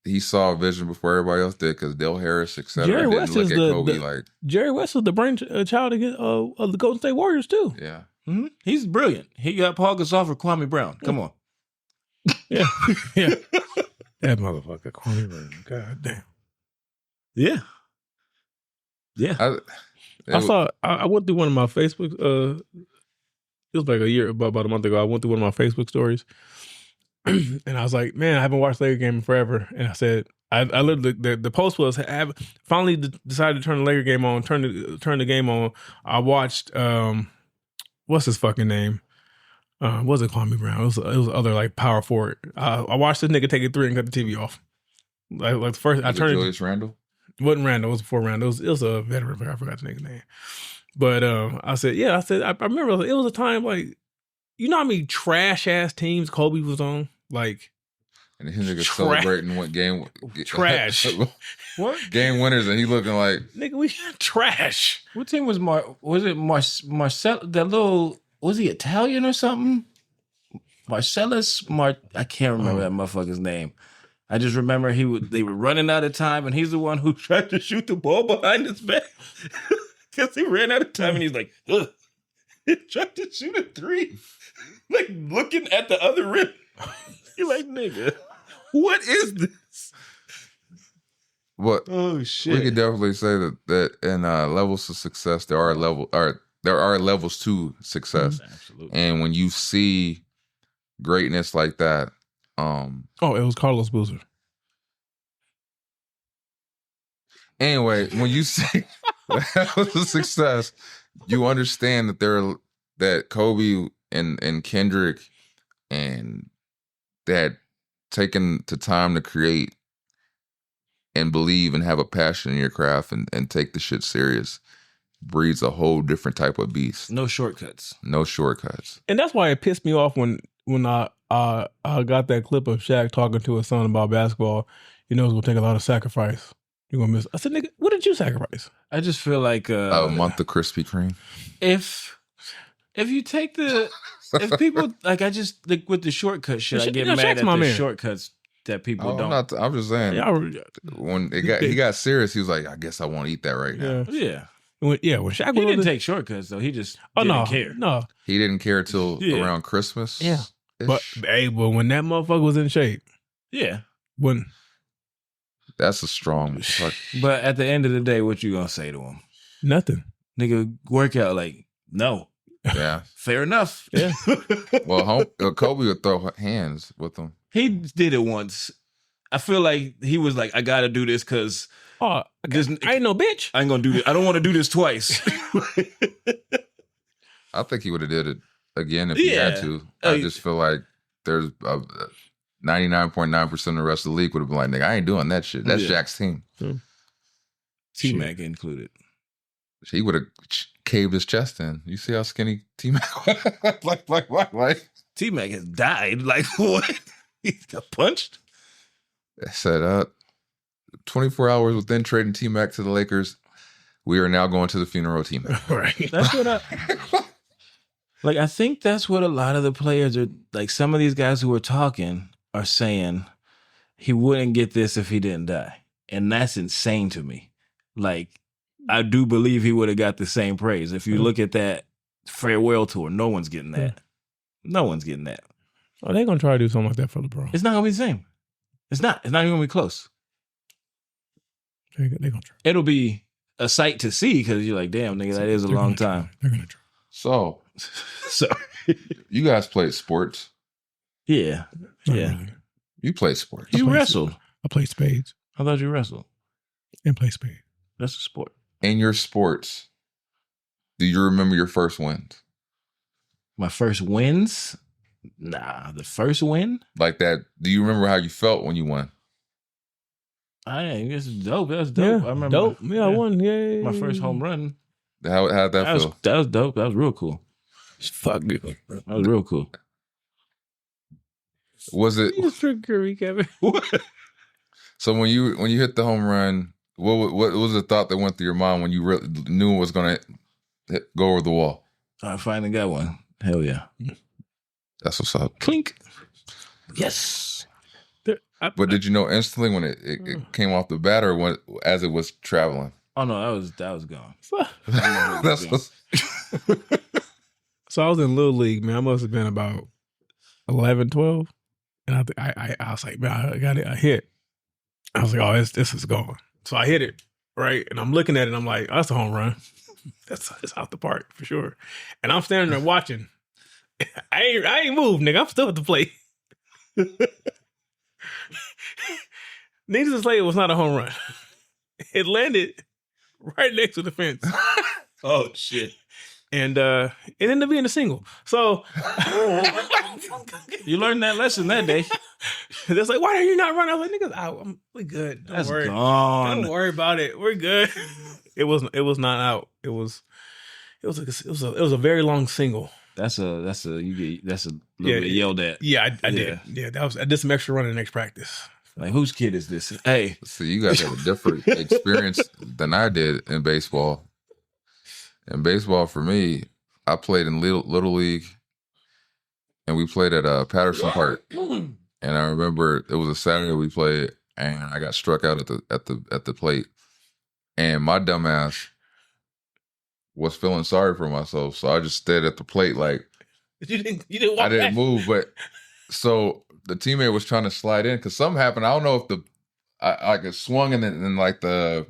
he saw a vision before everybody else did because Dale Harris, et cetera, Jerry West didn't look is at Kobe like. Jerry West was the brain child of the Golden State Warriors, too. Yeah. Mm-hmm. He's brilliant. He got Paul Gasol for Kwame Brown. Come on. Yeah. Yeah. That motherfucker, Kwame Brown. God damn. Yeah. Yeah. I went through one of my Facebook, it was like about a month ago, I went through one of my Facebook stories and I was like, man, I haven't watched Laker game in forever. And I said, I literally, the post was, I finally decided to turn the Laker game on, turn the game on. I watched, what's his fucking name? Wasn't Kwame Brown. It was other like power forward. I watched this nigga take a 3 and cut the TV off. Like the first, I turned Julius Randle? It wasn't Randall. It was before Randall. It was a veteran, but I forgot the nigga's name. But I said, I remember it was a time like, you know how many trash ass teams Kobe was on? Like, and his nigga celebrating what game? Trash. What? Game winners, and he looking like, nigga, we trash. What team was Marcel? That little, was he Italian or something? Marcellus? I can't remember that motherfucker's name. I just remember they were running out of time, and he's the one who tried to shoot the ball behind his back because he ran out of time, and he's like, ugh. He tried to shoot a 3, like looking at the other rim. You're like, nigga, what is this? What? Oh shit! We could definitely say that in levels of success, there are levels to success. Absolutely. And when you see greatness like that. It was Carlos Boozer. Anyway, when you see levels of success, you understand that Kobe and Kendrick and that taking the time to create and believe and have a passion in your craft and take the shit serious breeds a whole different type of beast. No shortcuts. No shortcuts. And that's why it pissed me off when I got that clip of Shaq talking to his son about basketball. You know, it's gonna take a lot of sacrifice. You're gonna miss. I said, nigga, what did you sacrifice? I just feel like a month of Krispy Kreme. If you take if people like, I just like with the shortcut shit, I get mad at the shortcuts that people don't. I'm just saying. When he got serious, he was like, I guess I won't eat that right now. Yeah. When Shaq he didn't take shortcuts though. He just didn't care. No, he didn't care till around Christmas. Yeah. But when that motherfucker was in shape, that's a strong. But at the end of the day, what you gonna say to him? Nothing, nigga. Workout like no. Yeah, fair enough. Yeah. Well, Kobe would throw hands with him. He did it once. I feel like he was like, I gotta do this because I ain't no bitch. I ain't gonna do this. I don't want to do this twice. I think he would have did it again if he had to. I just feel like there's 99.9% of the rest of the league would have been like, nigga, I ain't doing that shit. That's Shaq's team. T-Mac included. He would have caved his chest in. You see how skinny T-Mac was? like. T-Mac has died. Like, what? He got punched? I said, 24 hours within trading T-Mac to the Lakers, we are now going to the funeral of T-Mac. Right. That's what I think that's what a lot of the players are, like some of these guys who are talking are saying he wouldn't get this if he didn't die. And that's insane to me. Like, I do believe he would have got the same praise. If you look at that farewell tour, no one's getting that. No one's getting that. Oh, they're going to try to do something like that for LeBron. It's not going to be the same. It's not. It's not even going to be close. They're going to try. It'll be a sight to see because you're like, damn, nigga, that is a long time. They're going to try. So, you guys played sports. Yeah. Not Yeah. really. You played sports. You wrestled. I played spades I thought you wrestled. and play spades. That's a sport. In your sports, do you remember your first wins? My first wins? Nah, the first win? Like that, do you remember how you felt when you won? I guess it's dope. That's dope. Yeah, I remember. dope. Yeah, I won. Yeah. My first home run. How'd that feel? That was dope. That was real cool. Fuck you. That was real cool. Was it You trickery, Kevin. so when you hit the home run? What was the thought that went through your mind when you really knew it was going to go over the wall? I finally got one. Hell yeah. That's what's up. Clink. Yes. But did you know instantly when it came off the bat, or when as it was traveling? Oh no, that was gone. That's what's, So I was in Little League, man. I must have been about 11, 12. And I was like, man, I got it. I hit. I was like, oh, this is gone. So I hit it, right? And I'm looking at it, and I'm like, oh, that's a home run. It's out the park for sure. And I'm standing there watching. I ain't moved, nigga. I'm still at the plate. Needless to say, it was not a home run. It landed right next to the fence. Oh shit. And it ended up being a single. So You learned that lesson that day. they're like, why are you not running? I was like, niggas, we good. Don't That's worry. gone. Don't worry about it. We're good. It was not out. It was a very long single. That's a little bit yelled at. Yeah, I did. Yeah, I did some extra running next practice. Like, whose kid is this? Hey. so you guys have a different experience than I did in baseball. In baseball, for me, I played in Little League, and we played at Patterson Park. And I remember it was a Saturday we played, and I got struck out at the plate. And my dumbass was feeling sorry for myself, so I just stayed at the plate like You didn't walk I didn't back? move. But so the teammate was trying to slide in because something happened. I don't know if it swung and then like the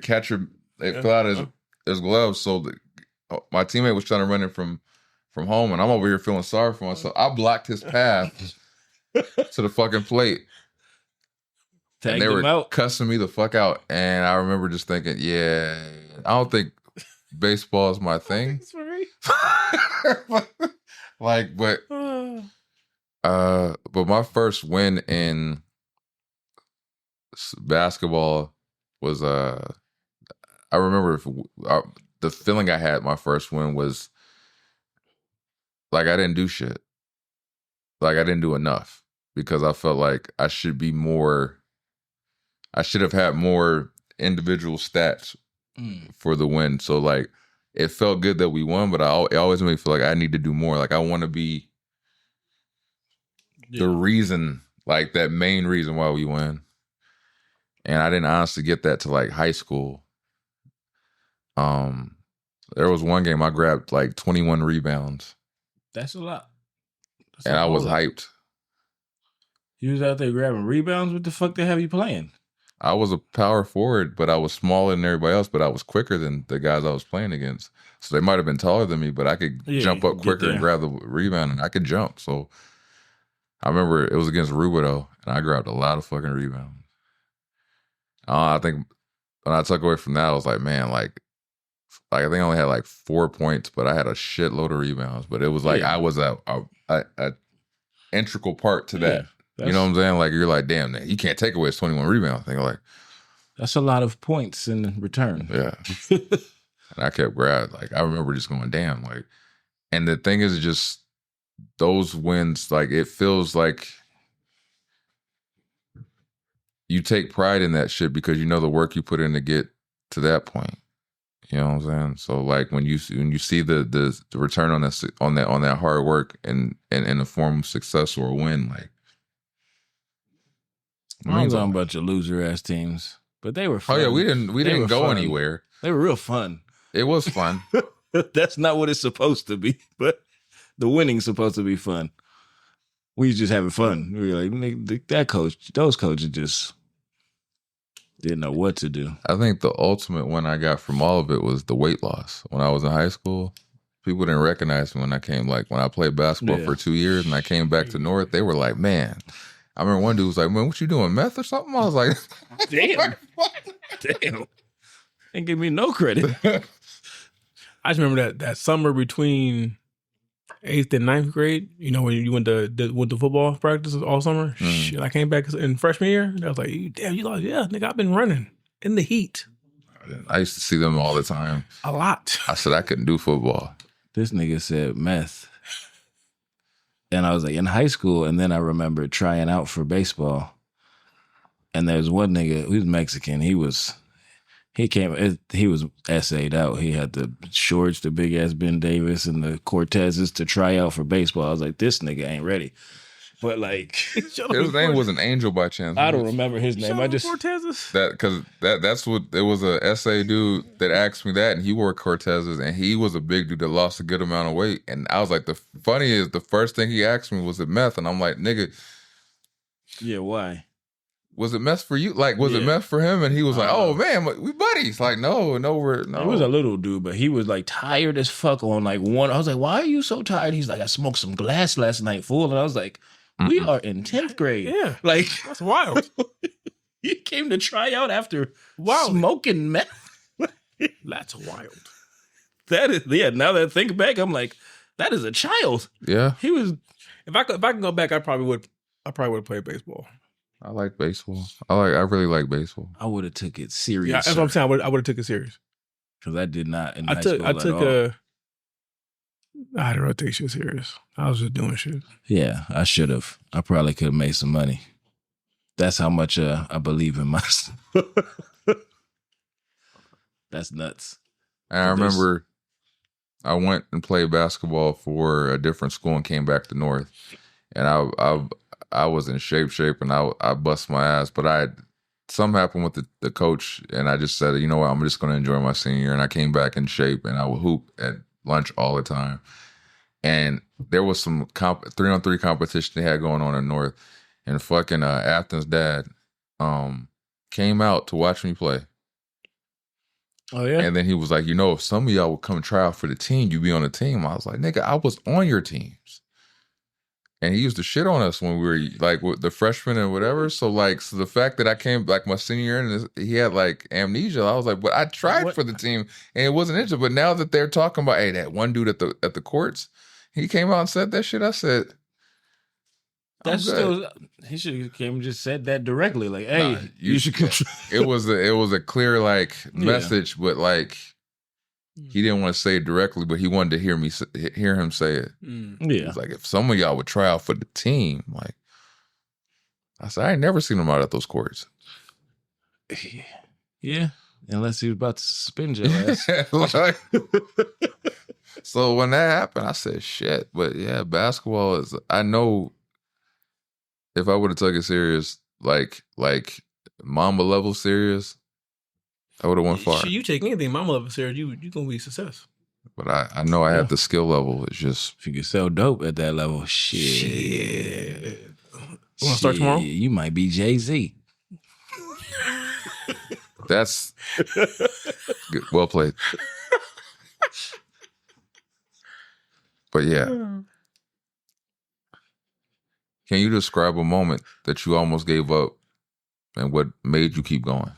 catcher fell out his gloves. So my teammate was trying to run it from home, and I'm over here feeling sorry for myself. I blocked his path to the fucking plate. Tagged And they him were out. cussing me the fuck out. And I remember just thinking, yeah, I don't think baseball is my thing. It's for me. Like, but my first win in basketball was I remember the feeling I had my first win was like I didn't do shit. Like I didn't do enough because I felt like I should have had more individual stats for the win. So like it felt good that we won, but it always made me feel like I need to do more. Like I want to be the reason, like that main reason why we win. And I didn't honestly get that to like high school. There was one game I grabbed like 21 rebounds. That's a lot. And I was hyped. You was out there grabbing rebounds? What the fuck they have you playing? I was a power forward, but I was smaller than everybody else, but I was quicker than the guys I was playing against. So they might have been taller than me, but I could jump up quicker and grab the rebound, and I could jump. So I remember it was against Rubidoux, and I grabbed a lot of fucking rebounds. I think when I took away from that, I was like, man, like I think I only had like 4 points, but I had a shitload of rebounds. But it was like I was a integral part to that. You know what I'm saying? Like you're like, damn, you can't take away his 21 rebounds. I think like that's a lot of points in return. Yeah. And I kept grabbing. Like I remember just going, damn, like, and the thing is just those wins, like it feels like you take pride in that shit because you know the work you put in to get to that point. You know what I'm saying? So like when you see the return on that hard work and in the form of success or a win, like I was on a bunch of loser ass teams, but they were fun. Oh yeah, we didn't go anywhere. They were real fun. It was fun. That's not what it's supposed to be, but the winning's supposed to be fun. We just having fun. We were like, those coaches just didn't know what to do. I think the ultimate one I got from all of it was the weight loss. When I was in high school, people didn't recognize me when I came. Like when I played basketball for 2 years and I came back to North, they were like, man. I remember one dude was like, man, what you doing, meth or something? I was like, damn. Damn. Ain't give me no credit. I just remember that summer between 8th and 9th grade, you know, when you went to football practices all summer. Shit, I came back in freshman year. I was like, damn, you lost. Yeah, nigga, I've been running in the heat. I used to see them all the time. A lot. I said I couldn't do football. This nigga said meth. And I was like in high school, and then I remember trying out for baseball. And there's one nigga, he was Mexican. He was essayed out. He had the shorts, the big ass Ben Davis, and the Cortezes to try out for baseball. I was like, this nigga ain't ready. But like, his name was an Angel by chance. I don't remember his name. I just Cortezes. That's what it was. A SA dude that asked me that, and he wore Cortezes, and he was a big dude that lost a good amount of weight. And I was like, the funny is, the first thing he asked me was it meth, and I'm like, nigga, yeah, why? Was it meth for you? Like, was it meth for him? And he was like, oh man, we buddies. Like, no. It was a little dude, but he was like tired as fuck on like one. I was like, why are you so tired? He's like, I smoked some glass last night, fool. And I was like, we are in 10th grade. Yeah. Like, that's wild. You came to try out after smoking meth? That's wild. That is, yeah, now that I think back, I'm like, that is a child. Yeah. He was. If I can go back, I probably would have played baseball. I like baseball. I really like baseball. I would have took it serious. Yeah, that's what I'm saying. I would have took it serious. Because I did not in high school at all. I didn't really take shit serious. I was just doing shit. Yeah, I should have. I probably could have made some money. That's how much I believe in myself. That's nuts. And I remember I went and played basketball for a different school and came back to North. And I was in shape, and I bust my ass. But something happened with the coach, and I just said, you know what, I'm just going to enjoy my senior year. And I came back in shape, and I would hoop at lunch all the time. And there was some 3-on-3 competition they had going on in North, and fucking Athens' dad came out to watch me play. Oh yeah. And then he was like, you know, if some of y'all would come try out for the team, you'd be on the team. I was like, nigga, I was on your teams. And he used to shit on us when we were like with the freshmen and whatever. So the fact that I came like my senior year and he had like amnesia, I was like, but I tried for the team and it wasn't interesting. But now that they're talking about, hey, that one dude at the courts, he came out and said that shit. I said, that's still, he should have came and just said that directly. Like, hey, you should come. It was a clear like message, but like he didn't want to say it directly, but he wanted to hear him say it. Yeah, he was like, if some of y'all would try out for the team, like I said, I ain't never seen him out at those courts. Yeah, unless he was about to suspend your ass. So when that happened, I said, shit. But yeah, basketball is, I know if I would have taken it serious, like Mamba level serious, I would have went far. You take anything Mamba level serious, you going to be a success. But I know I have the skill level. It's just, if you could sell dope at that level, shit. You want to start tomorrow? You might be Jay-Z. That's good. Well played. But yeah. Can you describe a moment that you almost gave up and what made you keep going?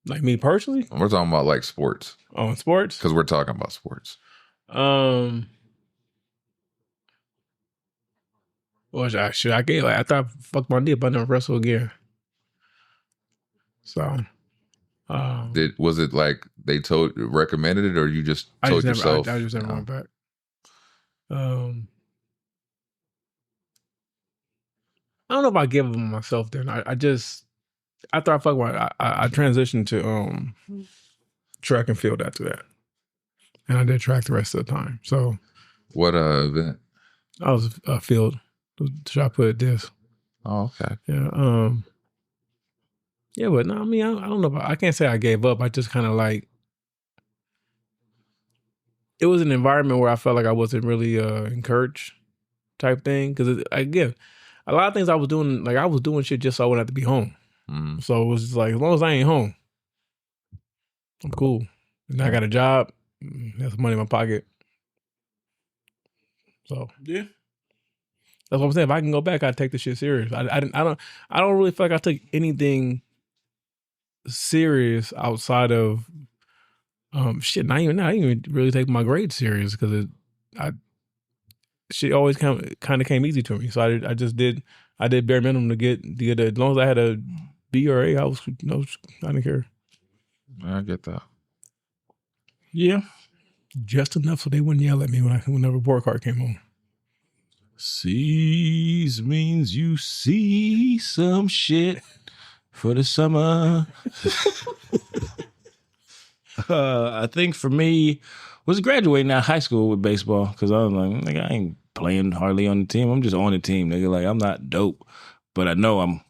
Like me personally? We're talking about like sports. Oh, sports? Because we're talking about sports. Well, I gave like, I thought I fucked my knee up, I never wrestle again. So Was it like they recommended it, or you just told yourself? I just never went back. I don't know if I gave up on myself then. I just after I transitioned to track and field after that, and I did track the rest of the time. So what event? I was field. Shot put this. Oh, okay. Yeah. Yeah, but no, I mean, I don't know. I can't say I gave up. I just kind of like, it was an environment where I felt like I wasn't really encouraged type thing. Because again, a lot of things I was doing, like I was doing shit just so I wouldn't have to be home. So it was just like, as long as I ain't home, I'm cool. And I got a job, there's money in my pocket. So yeah, that's what I'm saying. If I can go back, I'd take this shit serious. I don't really feel like I took anything serious outside of shit. I didn't even really take my grades serious because shit always kind of came easy to me. So I did bare minimum to get as long as I had a B or A, I didn't care. I get that. Yeah, just enough so they wouldn't yell at me when the report card came home. C's means you see some shit for the summer. I think for me was graduating out of high school with baseball because I was like, nigga, I ain't playing hardly on the team. I'm just on the team, nigga. Like I'm not dope, but I know I'm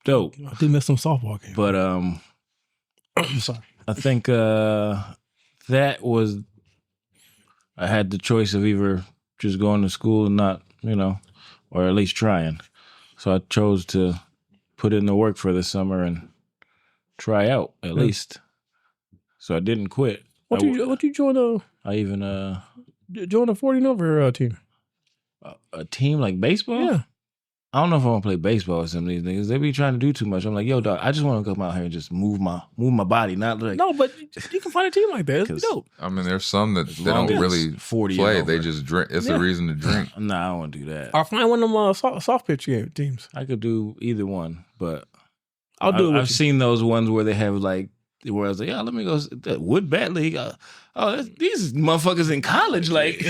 dope. I did miss some softball games, but I'm sorry. I think that was I had the choice of either just going to school and not, or at least trying. So I chose to put in the work for the summer and try out at least. So I didn't quit. What you join I even join a 40 and over team? A team like baseball? Yeah. I don't know if I want to play baseball with some of these niggas. They be trying to do too much. I'm like, yo, dog, I just want to come out here and just move my body, not like no, but you can find a team like that. It's dope. I mean, there's some that they don't really 40 play. They just drink. It's a reason to drink. Nah, I don't want to do that. I'll find one of them soft pitch teams. I could do either one, but I'll do it. I've seen those ones where they have like where I was like, yeah, let me go Wood Bat League. These motherfuckers in college. Like,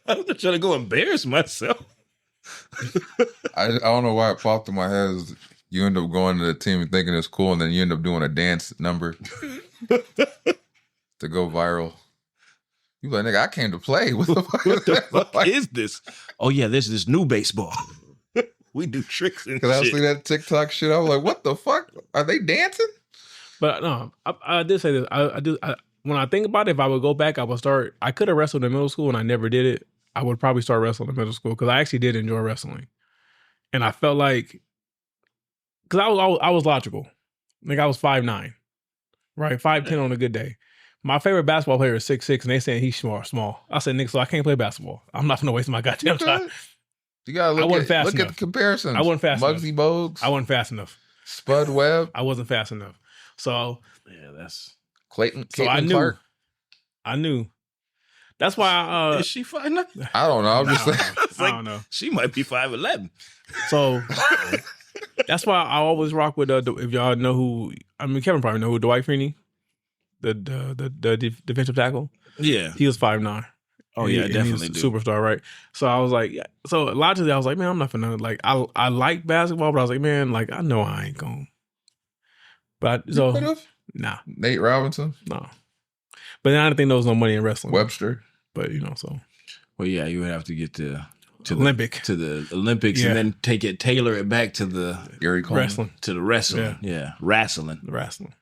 I'm not trying to go embarrass myself. I don't know why it popped in my head. Is you end up going to the team and thinking it's cool, and then you end up doing a dance number to go viral. You like, nigga, I came to play. What the fuck is this? Oh yeah, this is new baseball. We do tricks and shit. Because I see that TikTok shit. I was like, what the fuck? Are they dancing? But no, I did say this. When I think about it, if I would go back, I would start. I could have wrestled in middle school, and I never did it. I would probably start wrestling in middle school because I actually did enjoy wrestling, and I felt like because I was logical, like I was 5'9", right, 5'10" on a good day. My favorite basketball player is 6'6", and they saying he's small. I said, Nick, so I can't play basketball. I'm not gonna waste my goddamn time. You gotta look at the comparisons. I wasn't fast enough. Muggsy Bogues. I wasn't fast enough. Spud Webb. I wasn't fast enough. So yeah, that's Clayton. So I knew. Clark. I knew. That's why. Is she 5'9"? I don't know. I'm just saying. I don't know. She might be 5'11". So that's why I always rock with. If y'all know who, I mean, Kevin probably know who Dwight Freeney, the defensive tackle. Yeah, he was 5'9". Oh yeah, definitely do. Superstar, right? So I was like, yeah. So logically, I was like, man, I'm not gonna like. I like basketball, but I was like, man, like I know I ain't going. But nah, Nate Robinson, no. But then I didn't think there was no money in wrestling. Webster, but so. Well, yeah, you would have to get to Olympics, and then tailor it back to the Gary Coleman. Wrestling, to the wrestling, wrestling.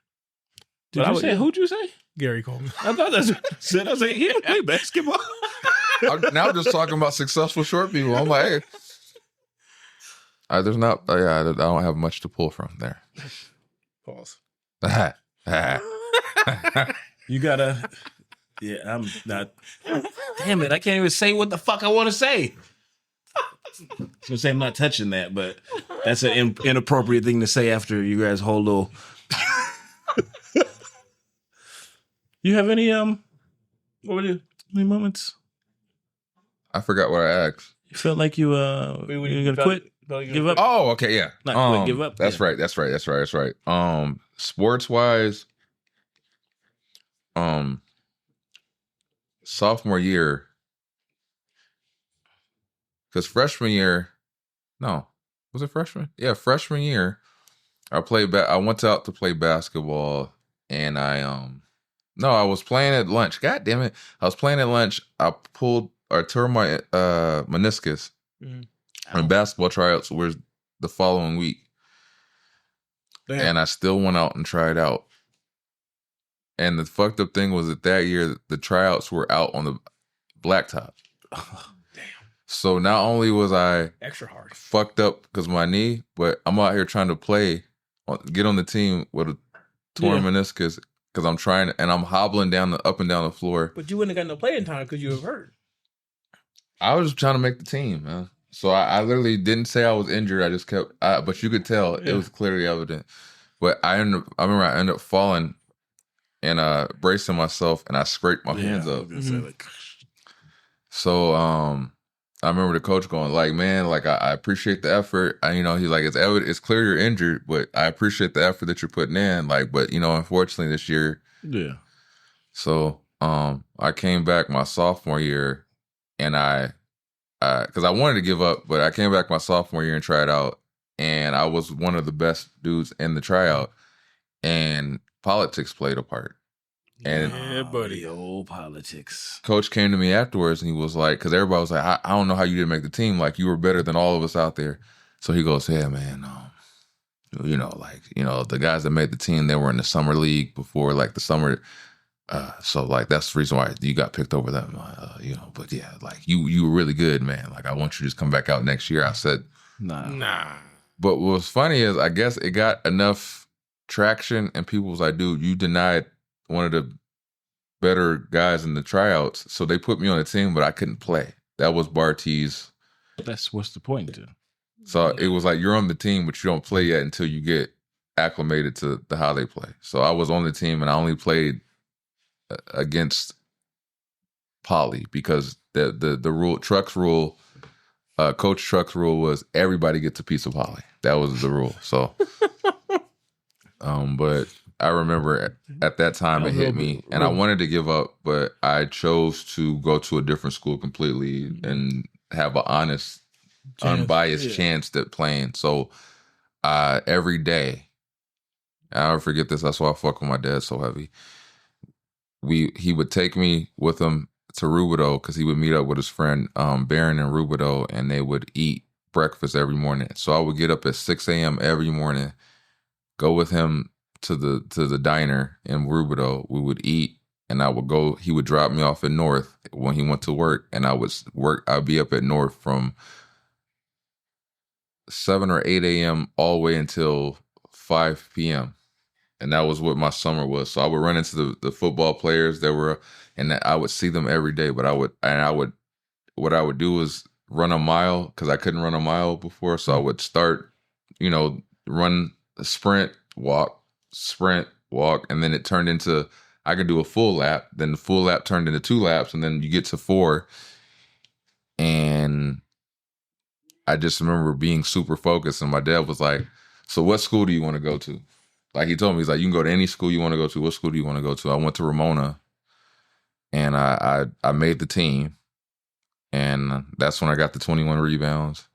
Who'd you say? Gary Coleman. I thought that's what I said. I was like, he don't play basketball. Now I'm just talking about successful short people. I'm like, hey. I don't have much to pull from there. Pause. You gotta. Yeah, I'm not. Damn it! I can't even say what the fuck I want to say. I was gonna say I'm not touching that, but that's an inappropriate thing to say after you guys' whole little. You have any what were you? Any moments? I forgot what I asked. You felt like you were gonna quit? Give up. Oh, okay, yeah. Not quit, give up. That's Yeah. right. That's right. Sports wise, sophomore year, because freshman year, no, was it freshman? Yeah, freshman year, I went out to play basketball, and I was playing at lunch. God damn it, I was playing at lunch. I tore my meniscus, and basketball tryouts were the following week. Damn. And I still went out and tried out. And the fucked up thing was that year, the tryouts were out on the blacktop. Oh, damn. So not only was I Extra hard fucked up because of my knee, but I'm out here trying to get on the team with a torn meniscus because I'm trying, and I'm hobbling up and down the floor. But you wouldn't have got no playing time because you were hurt. I was trying to make the team, man. So I literally didn't say I was injured. I just kept, but you could tell it was clearly evident. But I remember I ended up falling and bracing myself, and I scraped my hands up. So I remember the coach going like, "Man, like I appreciate the effort. He's like, it's clear you're injured, but I appreciate the effort that you're putting in. Like, but unfortunately this year, yeah." So I came back my sophomore year, and because I wanted to give up, but I came back my sophomore year and tried out, and I was one of the best dudes in the tryout, and politics played a part. And yeah, buddy, old politics. Coach came to me afterwards, and he was like, because everybody was like, I don't know how you didn't make the team. Like, you were better than all of us out there. So he goes, "Yeah, man, the guys that made the team, they were in the summer league before, like the summer. So like that's the reason why you got picked over them, But yeah, like you were really good, man. Like I want you to just come back out next year." I said, Nah. But what was funny is I guess it got enough traction, and people was like, "Dude, you denied one of the better guys in the tryouts," so they put me on the team, but I couldn't play. That was Barty's. What's the point then? So it was like you're on the team, but you don't play yet until you get acclimated to how they play. So I was on the team, and I only played against Polly because the rule, Truck's rule, Coach Truck's rule was everybody gets a piece of Polly. That was the rule. So, but I remember at that time it hit me, and I wanted to give up, but I chose to go to a different school completely and have an honest, unbiased chance at playing. So every day, I'll never forget this. That's why I fuck with my dad so heavy. He would take me with him to Rubidoux because he would meet up with his friend Barron in Rubidoux, and they would eat breakfast every morning. So I would get up at 6 a.m. every morning, go with him to the diner in Rubidoux. We would eat, and he would drop me off at North when he went to work, and I'd be up at North from 7 or 8 a.m. all the way until 5 p.m. And that was what my summer was. So I would run into the football players and I would see them every day. But what I would do is run a mile because I couldn't run a mile before. So I would start, run a sprint, walk, and then it turned into I could do a full lap. Then the full lap turned into 2 laps, and then you get to 4. And I just remember being super focused. And my dad was like, "So what school do you want to go to?" Like he told me, he's like, "You can go to any school you want to go to. What school do you want to go to?" I went to Ramona, and I made the team, and that's when I got the 21 rebounds,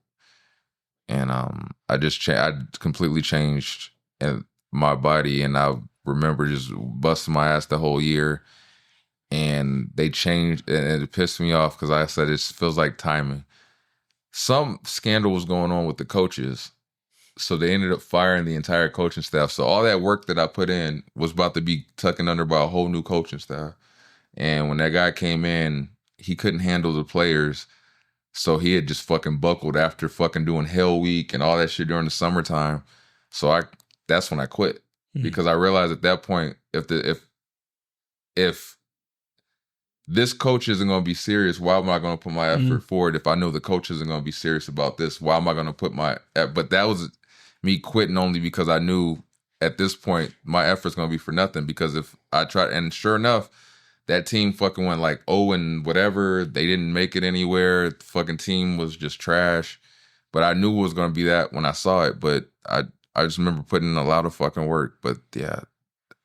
and I completely changed my body, and I remember just busting my ass the whole year, and they changed, and it pissed me off because I said it feels like timing. Some scandal was going on with the coaches. So they ended up firing the entire coaching staff. So all that work that I put in was about to be tucking under by a whole new coaching staff. And when that guy came in, he couldn't handle the players. So he had just fucking buckled after fucking doing Hell Week and all that shit during the summertime. So that's when I quit. Because I realized at that point, if this coach isn't going to be serious, why am I going to put my effort forward? If I know the coach isn't going to be serious about this, why am I going to put but that was me quitting only because I knew at this point my effort's going to be for nothing, because if I tried, and sure enough, that team fucking went like 0 and whatever. They didn't make it anywhere. The fucking team was just trash. But I knew it was going to be that when I saw it. But I just remember putting in a lot of fucking work. But yeah,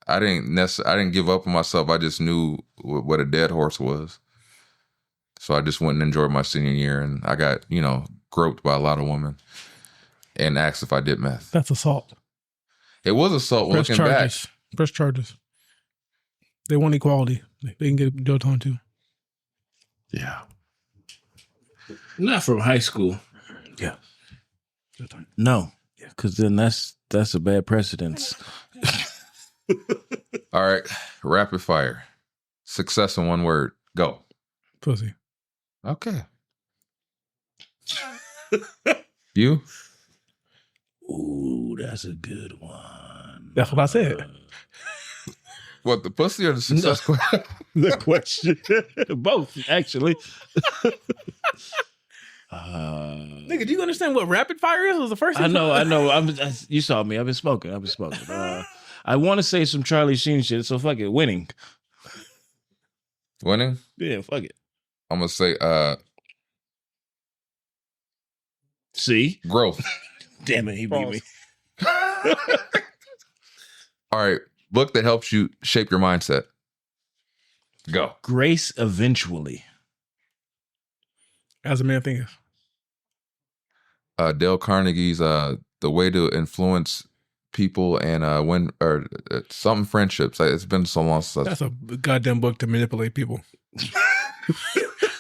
I didn't give up on myself. I just knew what a dead horse was. So I just went and enjoyed my senior year, and I got, groped by a lot of women and asked if I did meth. That's assault. It was assault looking back. Press charges. They want equality. They can get jail time too. Yeah. Not from high school. Yeah. No. Because then that's a bad precedence. All right. Rapid fire. Success in one word. Go. Pussy. Okay. You? Ooh, that's a good one. That's what I said. What, the pussy or the success question? The question. Both, actually. Nigga, do you understand what rapid fire is? Was the first thing? I know. You saw me. I've been smoking. I want to say some Charlie Sheen shit, so fuck it. Winning. Winning? Yeah, fuck it. I'm going to say See? growth. Damn it, he beat me. All right. Book that helps you shape your mindset. Go. Grace Eventually. As a man thinketh. Dale Carnegie's The Way to Influence People and something friendships. It's been so long since That's a goddamn book to manipulate people.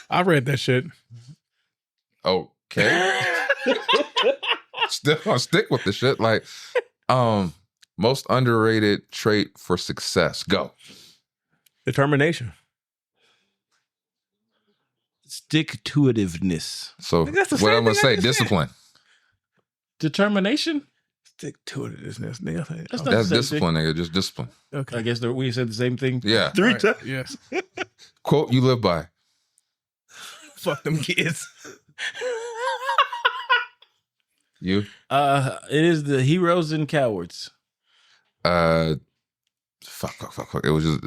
I read that shit. Okay. Still gonna stick with the shit. Like, most underrated trait for success. Go. Determination. Stick-to-itiveness. So That's the what same I'm gonna thing I say, just discipline. Determination? Stick to it, nigga. That's not That's the same discipline, nigga. Just discipline. Okay. I guess we said the same thing. Yeah. Three Right. times. Yes. Quote you live by. Fuck them kids. You? It is the Heroes and Cowards. Fuck. It was just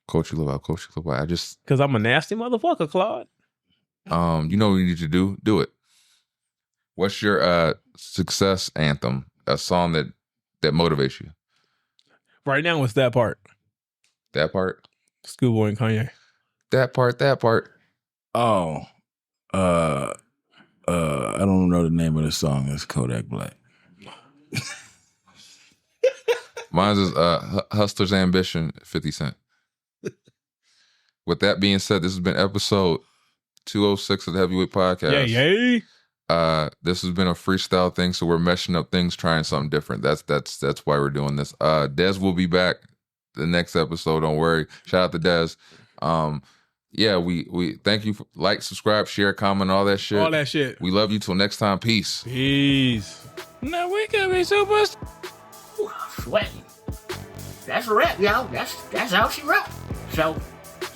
Coach you live by. Coach you live by. I just Because I'm a nasty motherfucker, Claude. you know what you need to do? Do it. What's your success anthem? A song that motivates you? Right now, it's that part. That part? Schoolboy and Kanye. That part. Oh. I don't know the name of the song. It's Kodak Black. Mine is Hustler's Ambition, 50 Cent. With that being said, this has been episode 206 of the Heavyweight Podcast. Yay. This has been a freestyle thing, so we're meshing up things, trying something different. That's why we're doing this. Des will be back the next episode. Don't worry. Shout out to Des. Yeah, we thank you for like, subscribe, share, comment, all that shit. All that shit. We love you. Till next time. Peace. Peace. Now we can be super. Sweating. That's a wrap, y'all. That's how she wrote. So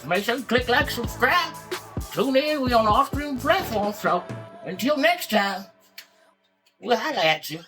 make sure you click like, subscribe. Tune in. We on all streaming platforms. So until next time, we'll holla at you.